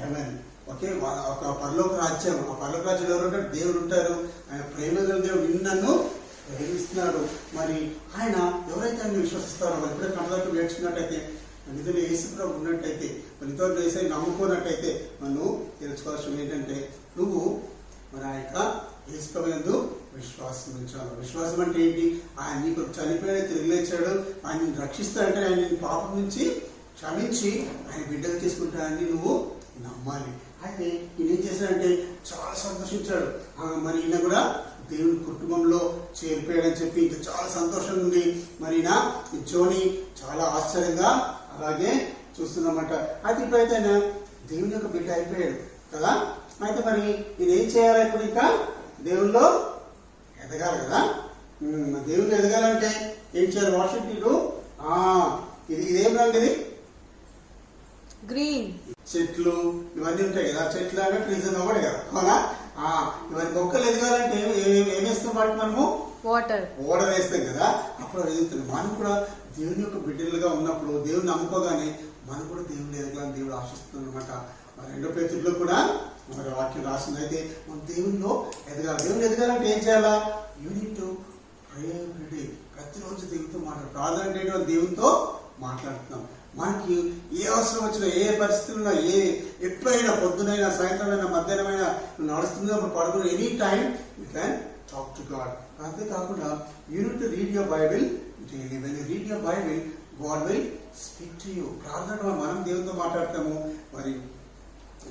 heaven. Okay, ఒక పరలోక రాజ్యం. ఆ పరలోక రాజ్యంలో ఎవరు ఉంటారు? దేవుడు ఉంటారు. ఆయన ప్రేమ దేవుడు నిన్ను ప్రేమిస్తున్నాడు. మరి ఆయన ఎవరైతే ఆయన విశ్వసిస్తారో వాళ్ళు ఎప్పుడే కంటలోకి నేర్చుకున్నట్టయితే, నిజంగా యేసు ప్రభు ఉన్నట్టయితే, మనతో యేసు నమ్ముకున్నట్టయితే మనం తెలుసుకోవాల్సింది ఏంటంటే నువ్వు మరి ఆ యొక్క యేసు ప్రభు యందు విశ్వాసం ఉంచాలి. విశ్వాసం అంటే ఏంటి? ఆయన నీకు చనిపోయాడు, తిరిగి లేచాడు, ఆయన రక్షిస్తాడంటే ఆయన పాపం నుంచి క్షమించి ఆయన బిడ్డలు తీసుకుంటాడని నువ్వు నమ్మాలి. అయితే ఈయన ఏం చేశాడంటే చాలా సంతోషించాడు. మరి ఈయన కూడా దేవుని కుటుంబంలో చేరిపోయాడని చెప్పి ఇంకా చాలా సంతోషంగా ఉంది. మరి ఈయన జోని చాలా ఆశ్చర్యంగా అలాగే చూస్తున్నామంట. అయితే ఇప్పుడైతే ఆయన దేవుని యొక్క బిడ్డ అయిపోయాడు కదా. అయితే మరి ఇది ఏం చేయాలి? ఇప్పుడు ఇంకా దేవుల్లో ఎదగాలి కదా. దేవుళ్ళు ఎదగాలంటే ఏం చేయాలి? వాట్షిప్ ఇదేం రంగు? ఇది గ్రీన్. చెట్లు ఇవన్నీ ఉంటాయి కదా. చెట్లు అంటే ట్రీస్ ఒకటి కదా, అవునా? ఇవన్నీ మొక్కలు ఎదగాలంటే ఏం వేస్తాం? వాటి మనము వాటర్ వేస్తాం కదా, అప్పుడు ఎదుగుతుంది. మనం కూడా దేవుని యొక్క బిడ్డలుగా ఉన్నప్పుడు దేవుని నమ్ముకోగానే మనం కూడా దేవుని ఎదగాలని దేవుడు ఆశిస్తుంది అనమాట. రెండో పేతుల్లో కూడా మరి వాక్యం రాసింది. అయితే మనం దేవునిలో ఎదగాలి. దేవుని ఎదగాలంటే ఏం చేయాలా? Unit to pray every day. ప్రతిరోజు దేవునితో మాట్లాడు. ప్రార్థన అంటే దేవునితో మాట్లాడుతున్నాం. మనకి ఏ అవసరం వచ్చినా, ఏ పరిస్థితుల్లో, ఎప్పుడైనా, పొద్దునైనా, సాయంత్రమైనా, మధ్యాహ్నమైనా నడుస్తున్నప్పుడు పడుకుని any time you can talk to God. అంతేకాకుండా you need to read your Bible daily. When you read your Bible God will speak to you. ప్రార్థన మనం దేవునితో మాట్లాడతాము. మరి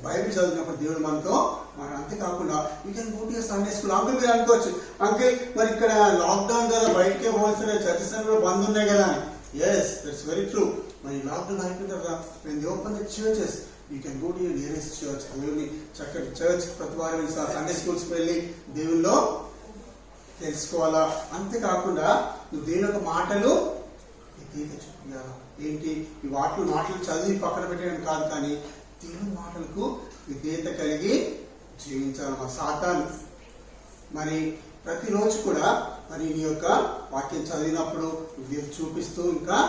బైబిల్ చదివినప్పుడు దేవుడు మనతో మరి అంతేకాకుండా you can go to Sunday school. Uncle మీరు అనుకోవచ్చు, అంకుల్ మరి ఇక్కడ లాక్డౌన్ కదా బయటకే పోవాల్సిన చర్చస్ కూడా బంద్ ఉన్నాయి కదా అని. Yes, that's very true. మరి లాక్డౌన్ అయిపోయిన తర్వాత when they open the churches, you can go to your nearest church. దేవుని చక్కటి చర్చ్ ప్రతి వారం సండే స్కూల్స్కి వెళ్ళి దేవుల్లో తెలుసుకోవాలా. అంతేకాకుండా నువ్వు దేవుని యొక్క మాటలు విధేయత చూపించాలా. ఏంటి ఈ మాటలు చదివి పక్కన పెట్టడం కాదు, కానీ దేవుని మాటలకు విధేయత కలిగి జీవించాలి. మా సాతాను మరి ప్రతిరోజు కూడా మరి నీ యొక్క వాక్యం చదివినప్పుడు విధేయత చూపిస్తూ ఇంకా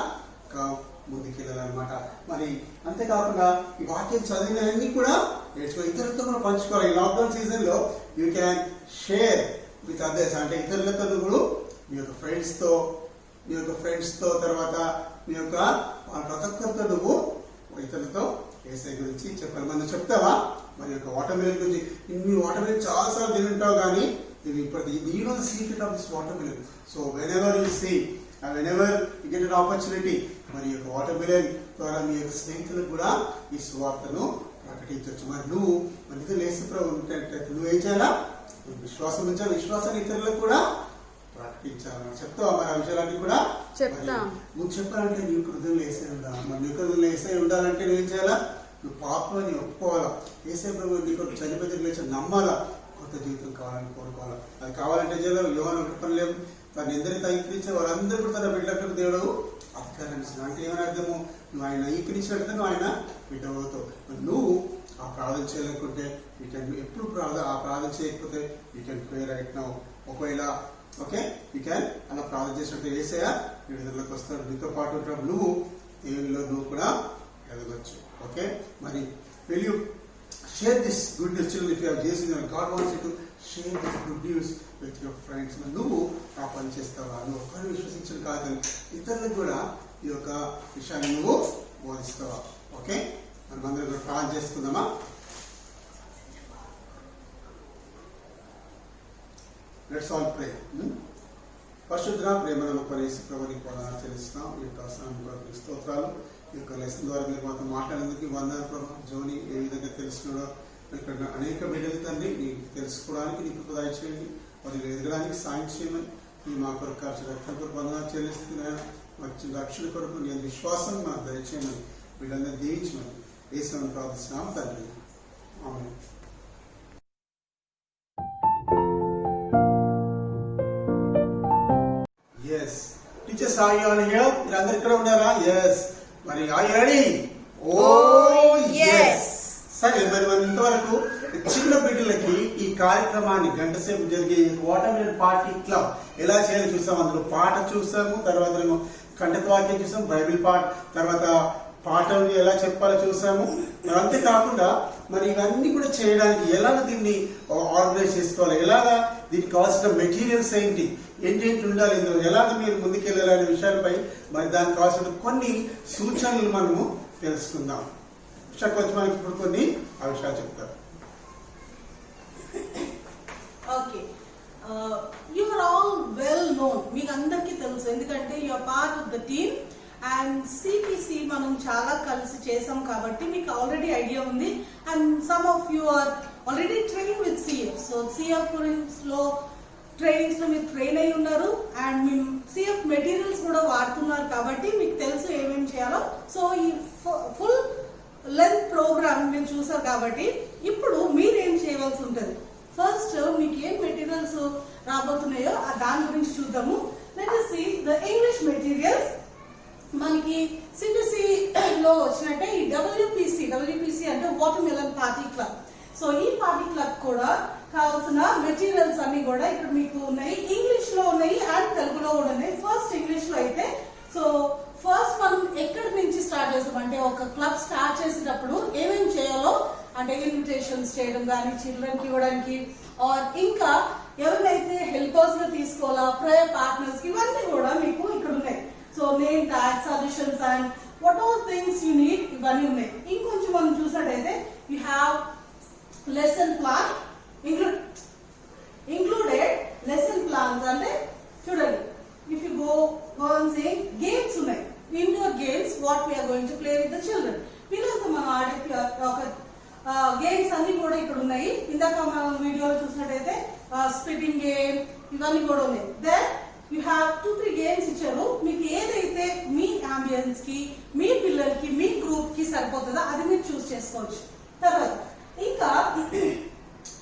ముందుకెళ్ళాలన్నమాట. మరి అంతేకాకుండా ఈ వాక్యం చదివినవన్నీ కూడా నేర్చుకో, ఇతరులతో కూడా పంచుకోవాలి. ఈ లాక్డౌన్ సీజన్ లో you can share with others. అంటే ఇతరులతో నువ్వు మీ యొక్క ఫ్రెండ్స్ తో తర్వాత మీ యొక్క ప్రతి ఒక్కరితో నువ్వు ఇతరులతో ఏసై గురించి చెప్పాలి. మనం చెప్తావా? మరి యొక్క వాటర్మిలన్ గురించి నీ వాటర్మిలన్ చాలాసార్లు తింటావు, కానీ you know the secret of this watermelon. So whenever you see and whenever you get an opportunity, మరి యొక్క వాటర్మిలన్ ద్వారా మీ యొక్క స్నేహితులకు కూడా ఈ సువార్తను ప్రకటించవచ్చు. మరి నువ్వు మనతో లేసిప్రభు ఉంటేటట్టు నువ్వేం చేయాలా? విశ్వాసం ఉంచాలి. విశ్వాసాన్ని ఇతరులకు కూడా ప్రకటించాలి. చెప్తావా మరి ఆ విషయాలన్నీ కూడా? నువ్వు చెప్పాలంటే నీ హృదయంలో ఏసై ఉండాలి. మరి నీ హృదయంలో ఏసై ఉండాలంటే నువ్వేం చేయాలా? నువ్వు పాపని ఒప్పుకోవాలా. ఏసై ప్రభు నీకు చనిపోయి లేచి నమ్మాలా. కొత్త జీవితం కావాలని కోరుకోవాలి. అది కావాలంటే చేయాలి. యోహాను పనిలేము తను ఎందరితో అంగీకరించే వాళ్ళందరూ కూడా తన బిడ్డలకు దేవుడు అధికారాన్ని ఇస్తున్నాడు. అంటే ఏమని అర్థము? నువ్వు ఆయన అంగీకరించినట్టు నువ్వు ఆయన బిడ్డ అవుతావు. నువ్వు ఆ ప్రార్థన చేయలేకుంటే యూ కెన్ ఎప్పుడు ఆ ప్రార్థన చేయకపోతే you can pray right now. ఒకవేళ ఓకే యూ క్యాన్ అలా ప్రార్థన చేసినట్టు ఏసయ్య నీ విడుదలకు వస్తాడు. నీతో పాటు ఉన్నప్పుడు నువ్వు దేవునిలో నువ్వు కూడా ఎదగొచ్చు. ఓకే, మరి will you share this good news, children? If you have Jesus, God wants you to share this good news with your friends. నువ్వు ఆ పని చేస్తావా? నువ్వు ఒక్కరిని విశ్వసించడం కాదు, ఇతరులకు కూడా ఈ యొక్క విషయాన్ని నువ్వు బోధిస్తావా? ఓకే, మనం అందరం కూడా ప్రార్థన చేసుకుందామా? లెట్స్ ఆల్ ప్రే. పరిశుద్ధ ప్రేమను పరేసి ప్రభుని కూడా తెలుస్తున్నాం. ఈ యొక్క సమయంలో స్తోత్రాలు. ఈ యొక్క లెసన్ ద్వారా మీరు మాతో మాట్లాడేందుకు వందనాలు ప్రభు. జోని ఏ విధంగా తెలుసుకున్నాడో ఇక్కడ అనేక బిడ్డలు తండ్రి నీకు తెలుసుకోవడానికి నీకు ప్రదాయం చేయండి. వారిని ఎదగడానికి సాయం చేయమని నీ మా కొరకు రక్షణ కొరకు వందనాలు చెల్లిస్తున్నాను. వచ్చిన రక్షణ కొరకు నేను విశ్వాసం మాకు దయచేయమని వీళ్ళందరూ దీవించమని యేసుని ప్రార్థిస్తున్నాము తండ్రి. ఆమేన్. Yes. Teachers, are you all here? మీరందరూ ఇక్కడ ఉన్నారా? Yes. మరి are you ready? Oh, yes. సరే, మరి మనం ఇంతవరకు చిన్న బిడ్డలకి ఈ కార్యక్రమాన్ని గంట సేపు జరిగే వాటర్మిలన్ పార్టీ క్లబ్ ఎలా చేయాలో చూసాం. అందులో పాట చూసాము, తర్వాత కంఠత్వాక్యం చూసాం, బైబిల్ పాట, తర్వాత పాటలు ఎలా చెప్పాలో చూసాము. మరి అంతేకాకుండా మరి ఇవన్నీ కూడా చేయడానికి ఎలాగ దీన్ని ఆర్గనైజ్ చేసుకోవాలి, ఎలాగ దీనికి కావాల్సిన మెటీరియల్స్ ఏంటి ఉండాలి, ఇందులో ఎలాగ మీరు ముందుకెళ్ళాలనే విషయాలపై మరి దానికి కావాల్సిన కొన్ని సూచనలు మనము తెలుసుకుందాం. వచ్చి మనకి ఇప్పుడు కొన్ని ఆ విషయాలు చెప్తారు. Okay, you are all well known, మీకు అందరికీ తెలుసు, ఎందుకంటే you are part of the team. And CPC మనం చాలా కలిసి చేసాం కాబట్టి మీకు ఆల్రెడీ ఐడియా ఉంది. And some of you are already train with CF. So CF లో ట్రైనింగ్స్ లో మీరు ట్రైన్ అయి ఉన్నారు అండ్ మేము సిఎఫ్ మెటీరియల్స్ కూడా వాడుతున్నారు కాబట్టి మీకు తెలుసు ఏమేమి చేయాలో. సో ఈ ఫుల్ లెంత్ ప్రోగ్రామ్ మీరు చూసారు కాబట్టి ఇప్పుడు మీరేం చేయవలసి ఉంటుంది. ఫస్ట్ మీకు ఏం మెటీరియల్స్ రాబోతున్నాయో దాని గురించి చూద్దాము. Let us see the English materials. మనకి సిపిసి లో వచ్చినట్టే ఈ డబ్ల్యూపిసి అంటే వాటర్మిలన్ పార్టీ క్లబ్. సో ఈ పార్టీ క్లబ్ కూడా కావాల్సిన మెటీరియల్స్ అన్ని కూడా ఇక్కడ మీకు ఉన్నాయి. ఇంగ్లీష్ లో ఉన్నాయి అండ్ తెలుగులో కూడా ఉన్నాయి. ఫస్ట్ ఇంగ్లీష్ లో అయితే, సో ఫస్ట్ మనం ఎక్కడి నుంచి స్టార్ట్ చేస్తాం అంటే ఒక క్లబ్ స్టార్ట్ చేసేటప్పుడు ఏమేమి చేయాలో అంటే ఇన్విటేషన్స్ చేయడం కానీ చిల్డ్రన్కి ఇవ్వడానికి, ఆర్ ఇంకా ఎవరినైతే హెల్పర్స్ గా తీసుకోవాలా, ప్రేయర్ పార్ట్నర్స్, ఇవన్నీ కూడా మీకు ఇక్కడ ఉన్నాయి. So name tag, suggestions and what all things you need, ఇవన్నీ ఉన్నాయి. ఇంకొంచెం మనం చూసినట్టయితే you have lesson plan included lesson plans. అంటే చూడండి, if you go and say games ఉన్నాయి, indoor games what we are going to play with the children. పిల్లలతో మనం ఆడే ఒక గేమ్స్ అన్ని కూడా ఇక్కడ ఉన్నాయి. ఇందాక మనం వీడియోలో చూసినట్టయితే స్పిన్నింగ్ గేమ్, ఇవన్నీ కూడా ఉన్నాయి. దెన్ యూ హ్యావ్ 2-3 గేమ్స్ ఇచ్చారు. మీకు ఏదైతే మీ అంబియన్స్ కి, మీ పిల్లలకి, మీ గ్రూప్ కి సరిపోతుందో అది మీరు చూస్ చేసుకోవచ్చు. తర్వాత ఇంకా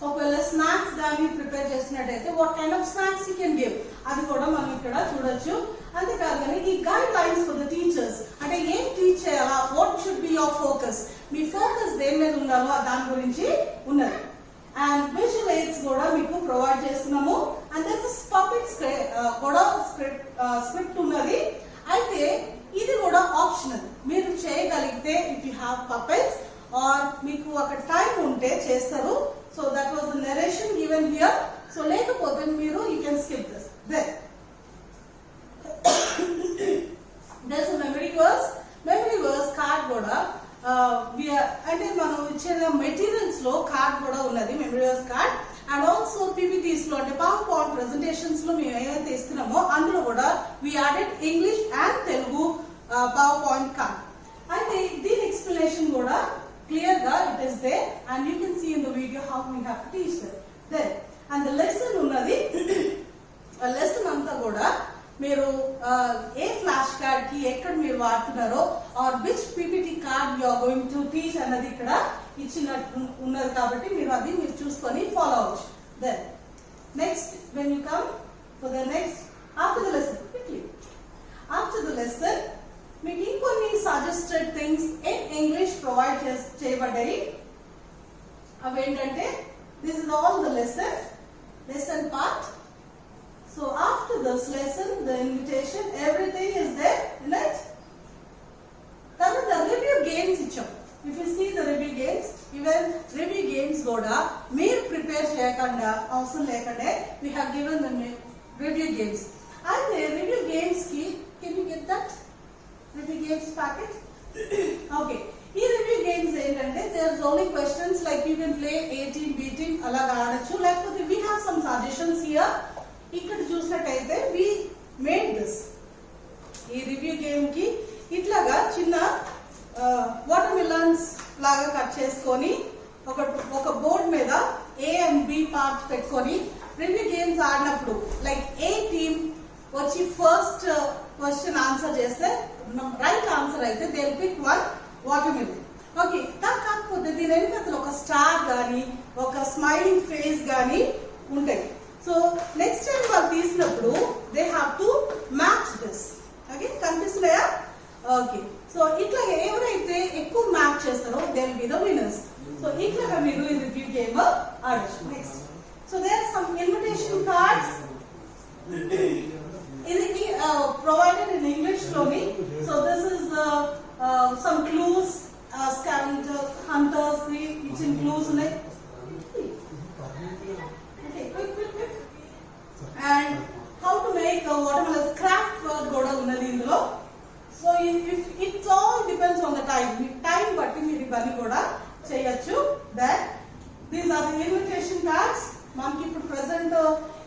ఒకవేళ స్నాక్స్ కానీ ప్రిపేర్ చేసినట్టయితే what kind of snacks you can give, అది కూడా మనం ఇక్కడ చూడొచ్చు. అంతేకాదు కానీ ఈ guide lines for the teachers, అంటే ఏం టీచ్ చేయాలా, what should be your focus, me focus దేని మీద ఉండాలో దాని గురించి ఉన్నది. అండ్ విజువల్ ఎయిడ్స్ కూడా మీకు ప్రొవైడ్ చేస్తున్నాము. అండ్ దట్స్ పపెట్ కూడా స్క్రిప్ట్ ఉన్నది. అయితే ఇది కూడా ఆప్షనల్, మీరు చేయగలిగితే if you have puppets or మీకు అక్కడ టైం ఉంటే చేస్తారు. So that was the narration given here. So లేకపోతే మీరు you can skip this. Then there's a memory verse card కూడా అంటే మనం ఇచ్చిన మెటీరియల్స్ లో కార్డ్ కూడా ఉన్నది, memory verse card. And also PPTs లో అంటే పవర్ పాయింట్ ప్రెజెంటేషన్స్ లో మేము ఏవైతే ఇస్తున్నామో అందులో కూడా we added English and Telugu PowerPoint card. అయితే దీని ఎక్స్ప్లెనేషన్ కూడా క్లియర్ గా it is there and you can see in the video how we have to teach then. And the lesson ఉన్నది, లెసన్ అంతా కూడా మీరు ఏ ఫ్లాష్ కార్డ్ కి ఎక్కడ మీరు వాడుతున్నారో or which PPT card you are going to teach అన్నది ఇక్కడ ఇచ్చినట్టు ఉన్నది. కాబట్టి మీరు అది మీరు చూసుకొని ఫాలో అవ్వచ్చు. Then next when you come for the next after the lesson quickly after the lesson మీకు ఇంకొన్ని suggested things in English provide చేయబడ్డాయి. అవేంటంటే this is all the lesson part. So after this lesson, the invitation, everything is there in it. Then the review games icham. If you see the review games, even review games goda meer prepare cheyakanda avasam lekande we have given the review games. And the review games ki, can you get that review games packet? Okay. ఈ review games ఏంటంటే there only questions like you can play A team B team అలా ఆడచ్చు. లేకపోతే we have some suggestions here. ఇక్కడ చూసినట్టయితే we made this, ఈ review game కి ఇట్లాగా చిన్న వాటర్ మిలన్స్ లాగా కట్ చేసుకొని ఒక బోర్డ్ మీద ఏ అండ్ బి పార్ట్ పెట్టుకొని రివ్యూ గేమ్స్ ఆడినప్పుడు లైక్ ఏ టీమ్ వచ్చి ఫస్ట్ క్వశ్చన్ ఆన్సర్ చేస్తే రైట్ ఆన్సర్ అయితే they will pick 1 watermelon. Okay, కాకపోతే దీని వెనుక ఒక స్టార్ కానీ ఒక స్మైలింగ్ ఫేస్ కానీ ఉంటాయి. సో నెక్స్ట్ టైం వాళ్ళు తీసినప్పుడు they have to match this. Okay, కనిపిస్తున్నాయా? ఓకే, సో ఇట్లా ఎవరైతే ఎక్కువ మ్యాచ్ చేస్తారో they will be the winners. So ఇట్లా మీరు ఈ రివ్యూ గేమ్ ఆడచ్చు. Next, so there are some invitation cards. ఇది ప్రొవైడెడ్ ఇన్ ఇంగ్లీష్ లోని. So this is some clues, scavenger hunters ఇచ్చిన క్లూస్ ఉన్నాయి. And how to make watermelon craft work kuda unnadi indulo. So if it all depends on the time batti meer ivanni kuda cheyochu. That these are the invitation cards. Manki ippudu present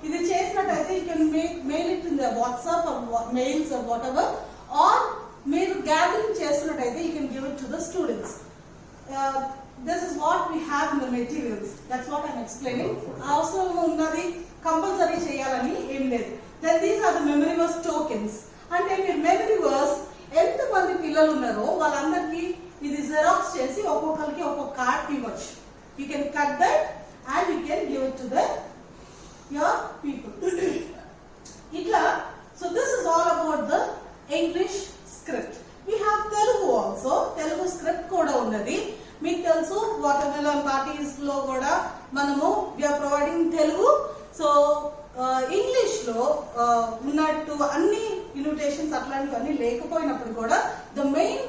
idi chesinataithe you can mail it in the WhatsApp or mails or whatever, or meer gathering chesinataithe you can give it to the students. This is what we have in the materials. That's what I'm explaining. Also unnadi compulsory చేయాలని ఏం లేదు. Then these are the memory verse tokens. అంటే మీరు memory verse ఎంతమంది పిల్లలు ఉన్నారో వాళ్ళందరికీ ఇది జెరాక్స్ చేసి ఒక్కొక్కరికి ఒక్కొక్క కార్డ్ ఇవ్వచ్చు. You can cut that and you can give it to the your people. ఇట్లా so this is all about the English script. We have Telugu also, Telugu script కూడా ఉన్నది. మీకు తెలుసు వాటర్ మెలన్ పార్టీస్ లో కూడా మనము we're providing Telugu. So English లో ఉన్నట్టు అన్ని ఇన్విటేషన్స్ అట్లాంటివన్నీ లేకపోయినప్పుడు కూడా ద మెయిన్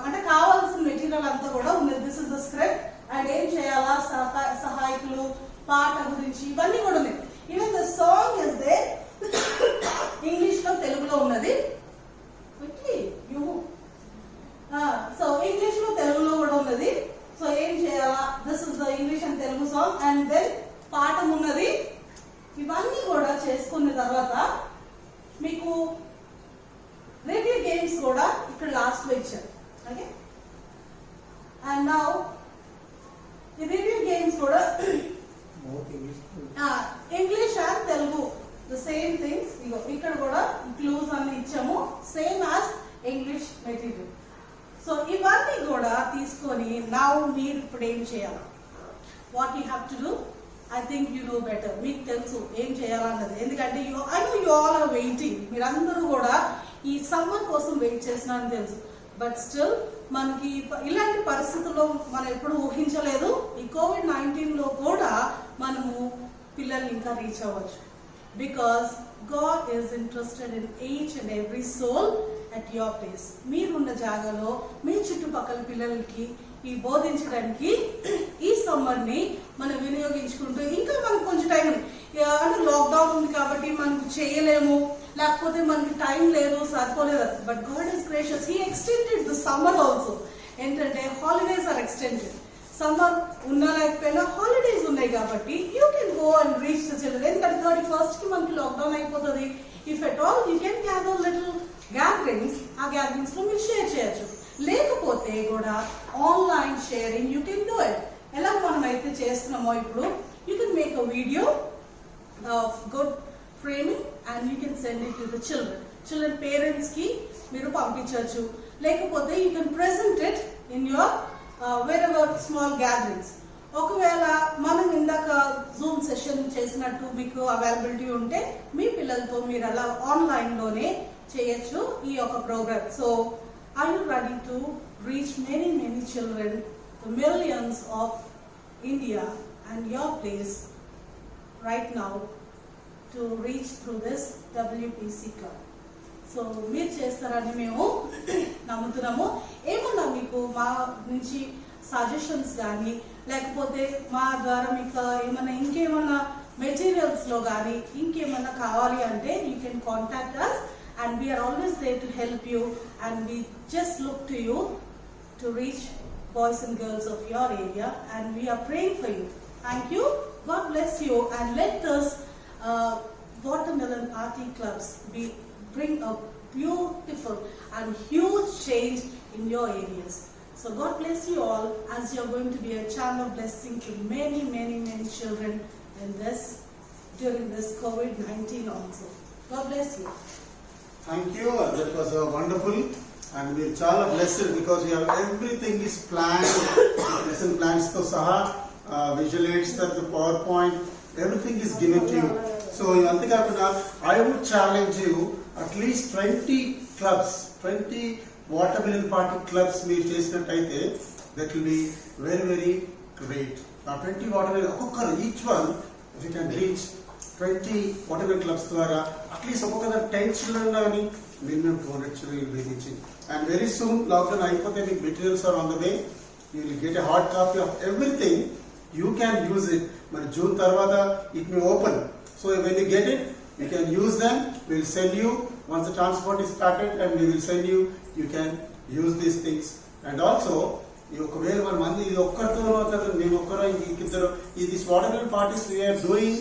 అంటే కావాల్సిన మెటీరియల్ అంతా కూడా ఉన్నది. This is the script and ఏం చేయాలా, సహాయకులు, పాట గురించి ఇవన్నీ కూడా ఉన్నాయి. Even the song is they English లో తెలుగులో ఉన్నది. సో ఇంగ్లీష్ లో తెలుగులో కూడా ఉన్నది. సో ఏం చేయాలా, this is the English and Telugu song and then పాఠం ఉన్నది. ఇవన్నీ కూడా చేసుకున్న తర్వాత మీకు రివ్యూ గేమ్స్ కూడా ఇక్కడ లాస్ట్ లో ఇచ్చారు. ఓకే, అండ్ నౌ ఈ రివ్యూ గేమ్స్ కూడా English and Telugu the same things. ఇగో ఇక్కడ కూడా క్లూస్ అన్ని ఇచ్చాము, same as English material. So ఇవన్నీ కూడా తీసుకొని నౌ మీరు ఇప్పుడు ఏం చేయాలి, what you have to do, I think you know better. మీకు తెలుసు ఏం చేయాలన్నది. ఎందుకంటే I know you all are waiting. మీరందరూ కూడా ఈ సమ్మర్ కోసం వెయిట్ చేస్తున్నారని తెలుసు. బట్ స్టిల్ మనకి ఇలాంటి పరిస్థితుల్లో మనం ఎప్పుడు ఊహించలేదు. ఈ COVID-19 లో కూడా మనము పిల్లల్ని ఇంకా రీచ్ అవ్వచ్చు. Because God is interested in each and every soul at your place. మీరున్న జాగాలో మీ చుట్టుపక్కల పిల్లలకి ఈ బోధించడానికి ఈ సమ్మర్ ని మనం వినియోగించుకుంటూ, ఇంకా మనకు కొంచెం టైం ఉంది. అంటే లాక్డౌన్ ఉంది కాబట్టి మనకు చేయలేము, లేకపోతే మనకి టైం లేదు, సరిపోలేదు. But God is gracious, he extended the summer also. ఏంటంటే హాలిడేస్ ఆర్ ఎక్స్టెండెడ్. సమ్మర్ ఉన్నా లేకపోయినా హాలిడేస్ ఉన్నాయి కాబట్టి you can go and reach the children. ఎందుకంటే 31st కి మనకి లాక్డౌన్ అయిపోతుంది. If at all you can gather little gatherings, ఆ గ్యాదరింగ్స్ లో మీరు షేర్ చేయొచ్చు. లేకపోతే కూడా online sharing you can do it. ఎలా మనం అయితే చేస్తున్నామో ఇప్పుడు, you can make a video of good framing and you can send it to the children parents ki మీరు పంపించవచ్చు. లేకపోతే you can present it in your wherever small gatherings. ఒకవేళ మనం ఇందాక జూమ్ సెషన్ చేసినట్టు మీకు అవైలబిలిటీ ఉంటే మీ పిల్లలతో మీరు అలా ఆన్లైన్ లోనే చేయొచ్చు ఈ యొక్క program. So are you ready to reach many children, the millions of India and your place right now to reach through this WPC club? So మీరు చేస్తారని మేము నమ్ముతున్నాము. ఏమన్నా మీకు మా నుంచి సజెషన్స్ కానీ, లేకపోతే మా ద్వారా మీకు ఏమన్నా ఇంకేమన్నా మెటీరియల్స్ లో కానీ ఇంకేమన్నా కావాలి అంటే you can contact us and we are always there to help you and we just look to you to reach boys and girls of your area and we are praying for you. Thank you. God bless you and let us Watermelon Party Clubs bring a beautiful and huge change in your areas. So God bless you all as you are going to be a channel of blessing to many children in this during this COVID-19 also. God bless you. Thank you. That was wonderful. And we are chala blessed because we have everything is planned. Lesson plans to saha, visual aids, the PowerPoint, everything is given to you. So I would challenge you at least 20 clubs, 20 Watermelon Party clubs మీరు చేసినట్టయితే that will be very great. Now 20 watermelon, ఒక్కొక్కరు each one if you can reach 20 watermelon clubs ద్వారా at least ఒక్కొక్కరు 10 children కానీ minimum 200 children will be reaching. And very soon lockdown అయిపోతే మీకు materials are on the way. You will get a hard copy of everything. You can use it. మరి June తర్వాత it may open. So when you get it, you can use them. We will send you once the transport is started, and we will send you. You can use these things. And also, ఒకవేళ మన మంది ఇది ఒక్కరితో మేము ఒక్కరో ఇంకిద్దరు these watermelon parties we are doing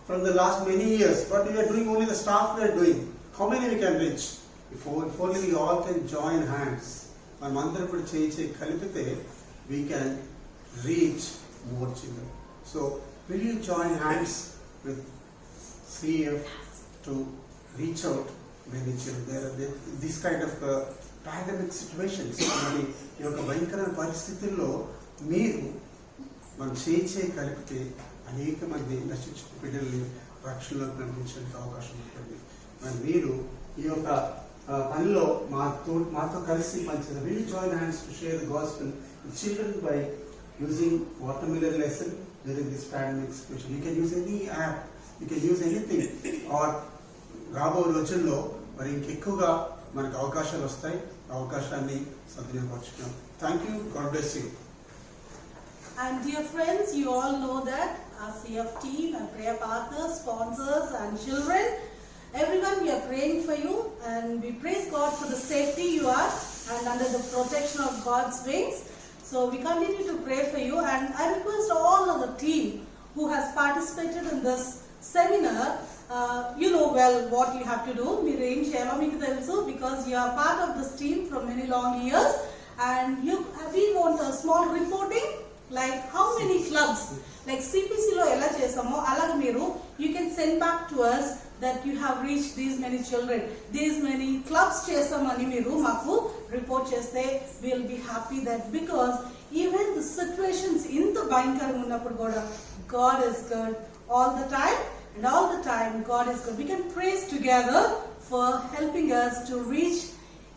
from the last many years, but we are doing only the staff we are doing. How many we can reach? If only we all can join hands. మనమందరం ఇప్పుడు చేయి కలిపితే we can reach more children. So will you join hands with CF to reach out many children? There are this kind of pandemic situations. ఈ యొక్క భయంకరమైన పరిస్థితుల్లో మీరు మనం చేయి కలిపితే అనేక మంది నశించిన బిడ్డల్ని రక్షణలోకి నడిపించడానికి అవకాశం ఉంటుంది. మరి మీరు ఈ యొక్క పనిలో మాతో కలిసి మంచిది. Will join hands to share the gospel with children by using watermelon lesson during this pandemic situation? You can use any app, you can use anything. Or రాబో రోజుల్లో మరి ఇంకెక్కువగా మనకు అవకాశాలు వస్తాయి. అవకాశాన్ని సద్వినియోగపరుచుకున్నాం. Thank you. God bless you. And dear friends, you all know that our CF team and prayer partners, sponsors and children, everyone, we are praying for you and we praise God for the safety you are and under the protection of God's wings. So we continue to pray for you, and I request all of the team who has participated in this seminar, you know well what you have to do. Meer em cheyalo meeku telusu because you are part of this team for many long years, and we want a small reporting, like how many clubs, like CPC lo ela chesamo alaga meeru you can send back to us that you have reached these many children, these many clubs chesamani meeru maku report cheste, we will be happy that, because even the situations in the bhayankaram unnappudu kuda God is good all the time, and all the time God is good. We can praise together for helping us to reach.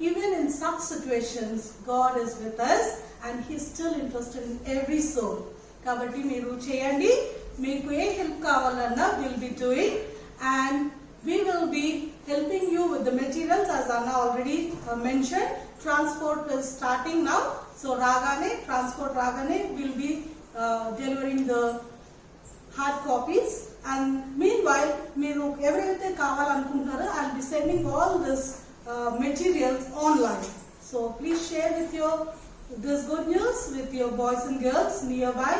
Even in such situations, God is with us and He is still interested in every soul. Kabatti meeru cheyandi, meeku e help kavalanna we will be doing, and we will be helping you with the materials as Anna already mentioned. Transport is starting now, so transport ragane will be delivering the hard copies, and meanwhile meeru evaraithe kavalanuntunnaro I will be sending all this materials online. So please share this good news with your boys and girls nearby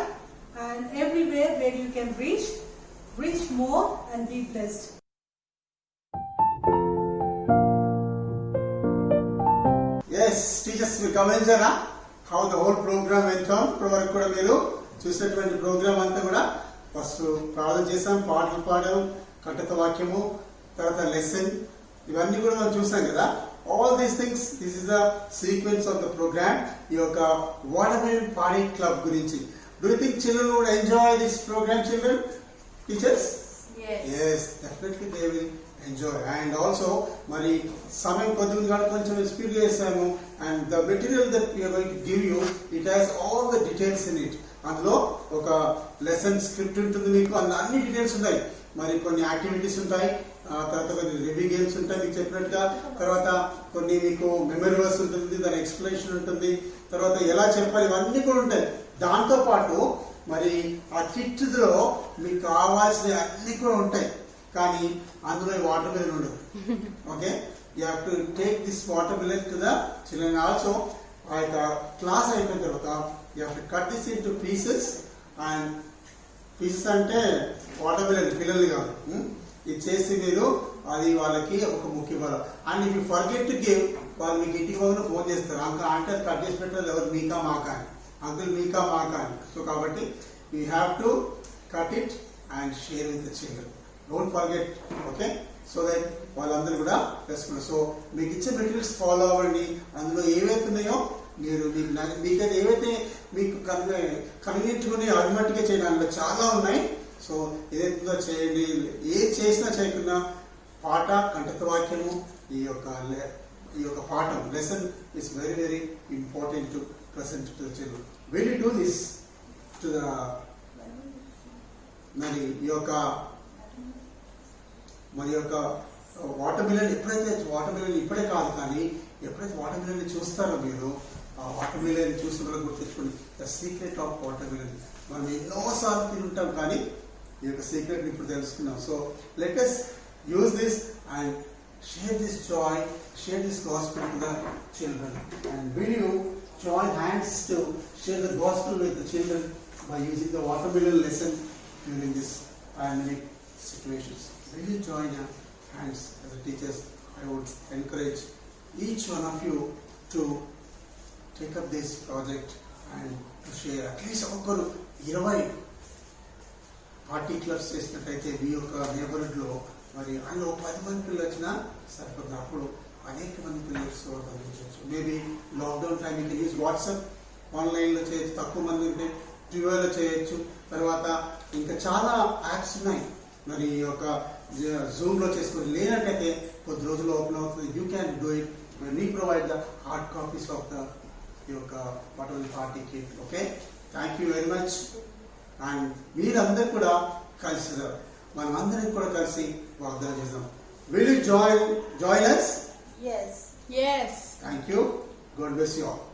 and everywhere where you can reach more and be blessed. Yes, teachers, మీరు గమనించారా how the whole program went on? ఇప్పటివరకు కూడా మీరు చూసినటువంటి programme అంతా కూడా first ప్రార్థన చేసాం, పాటలు పాడాం, కట్టత వాక్యము, తర్వాత లెసన్, ఇవన్నీ కూడా మనం చూసాం కదా. All these things, this is the sequence of the program. ఈ యొక్క వాటర్మెలన్ పార్టీ క్లబ్ గురించి. Do you think children would enjoy this program? Children, teachers? yes, definitely they will enjoy. And also మరి సమయం కొద్దిగా కానీ కొంచెం స్పీడ్ చేసాము, and the material that we are going to give you, it has all the details in it. అందులో ఒక lesson script ఉంటుంది, మీకు అన్ని డీటెయిల్స్ ఉన్నాయి. మరి కొన్ని యాక్టివిటీస్ ఉంటాయి, తర్వాత కొన్ని రివ్యూ గేమ్స్ ఉంటాయి మీకు చెప్పినట్టుగా, తర్వాత కొన్ని మీకు మెమరీ వర్స్ ఉంటుంది, దాని ఎక్స్ప్లెనేషన్ ఉంటుంది, తర్వాత ఎలా చెప్పాలి ఇవన్నీ కూడా ఉంటాయి. దాంతో పాటు మరి ఆ కిట్ లో మీకు కావాల్సిన అన్ని కూడా ఉంటాయి, కానీ అందులో వాటర్ మిలన్ ఉండదు. Okay, you have to take this water melon to the children. Also ఆ యొక్క క్లాస్ అయిపోయిన తర్వాత you have to cut this in to pieces. And pieces అంటే వాటర్ మిలన్ పిల్లలు కాదు, ఇది చేసి మీరు అది వాళ్ళకి ఒక ముఖ్య ఇవ్వాలి. And if you forget to give, వాళ్ళు మీకు ఇంటికి పోయిన ఫోన్ చేస్తారు, అంకా అంటే కట్ చేసి పెట్టారు, ఎవరు మీకా మాకా అని, అంకుల్ మీకా మాకా అని. సో కాబట్టి you have to cut it and share with the children. Don't forget, okay, so that వాళ్ళందరూ కూడా తెలుసుకున్నారు. సో మీకు ఇచ్చే మెటీరియల్స్ ఫాలో అవ్వండి. అందులో ఏవైతే ఉన్నాయో మీరు మీకైతే ఏవైతే మీకు కన్వీనియంట్గా ఉన్నాయో అవి మట్టుగా చేయండి. అందులో చాలా ఉన్నాయి. సో ఏదైతుందో చేయండి, ఏది చేసినా చేయకుండా పాట, కంఠత వాక్యము, ఈ యొక్క పాఠం lesson is very very important to present to the children. Will you do this to the మరి ఈ యొక్క వాటర్ మిలన్ ఎప్పుడైతే వాటర్ మిలన్ ఇప్పుడే కాదు, కానీ ఎప్పుడైతే వాటర్ మిలన్ చూస్తారో మీరు, ఆ వాటర్ మిలన్ చూసిన గుర్తించుకోండి. The secret of watermelon. మనం ఎన్నోసార్లు తింటాం, కానీ ఈ యొక్క సీక్రెట్ ఇప్పుడు తెలుసుకున్నాం. So let us use this and share this joy, share this gospel to the children. And will you join hands to share the gospel with the children by using the watermelon lesson during this pandemic situations? Will you join your hands as the teachers? I would encourage each one of you to take up this project and to share at least ఒకరు 20 party clubs చేసినట్టయితే మీ యొక్క neighbourhood లో మరి అందులో 10 మంది పిల్లలు వచ్చినా సరిపోతుంది. అప్పుడు అనేక మంది పిల్లలు అందించవచ్చు. Maybe lockdown time you can use WhatsApp, ఆన్లైన్లో చేయొచ్చు, తక్కువ మంది ఉంటే ట్యూబర్లో చేయొచ్చు. తర్వాత ఇంకా చాలా యాప్స్ ఉన్నాయి, మరి ఈ యొక్క జూమ్లో చేసుకొని. లేనట్టయితే కొద్ది రోజుల్లో ఓపెన్ అవుతుంది. You can do it. We provide the hard copies of the ఈ యొక్క water party kit. Okay, thank you very much. And మీరందరూ కూడా కలిసి మనం అందరం కూడా కలిసి వాగ్దానం చేద్దాం. Will you join us? Yes. Yes. Thank you. God bless you all.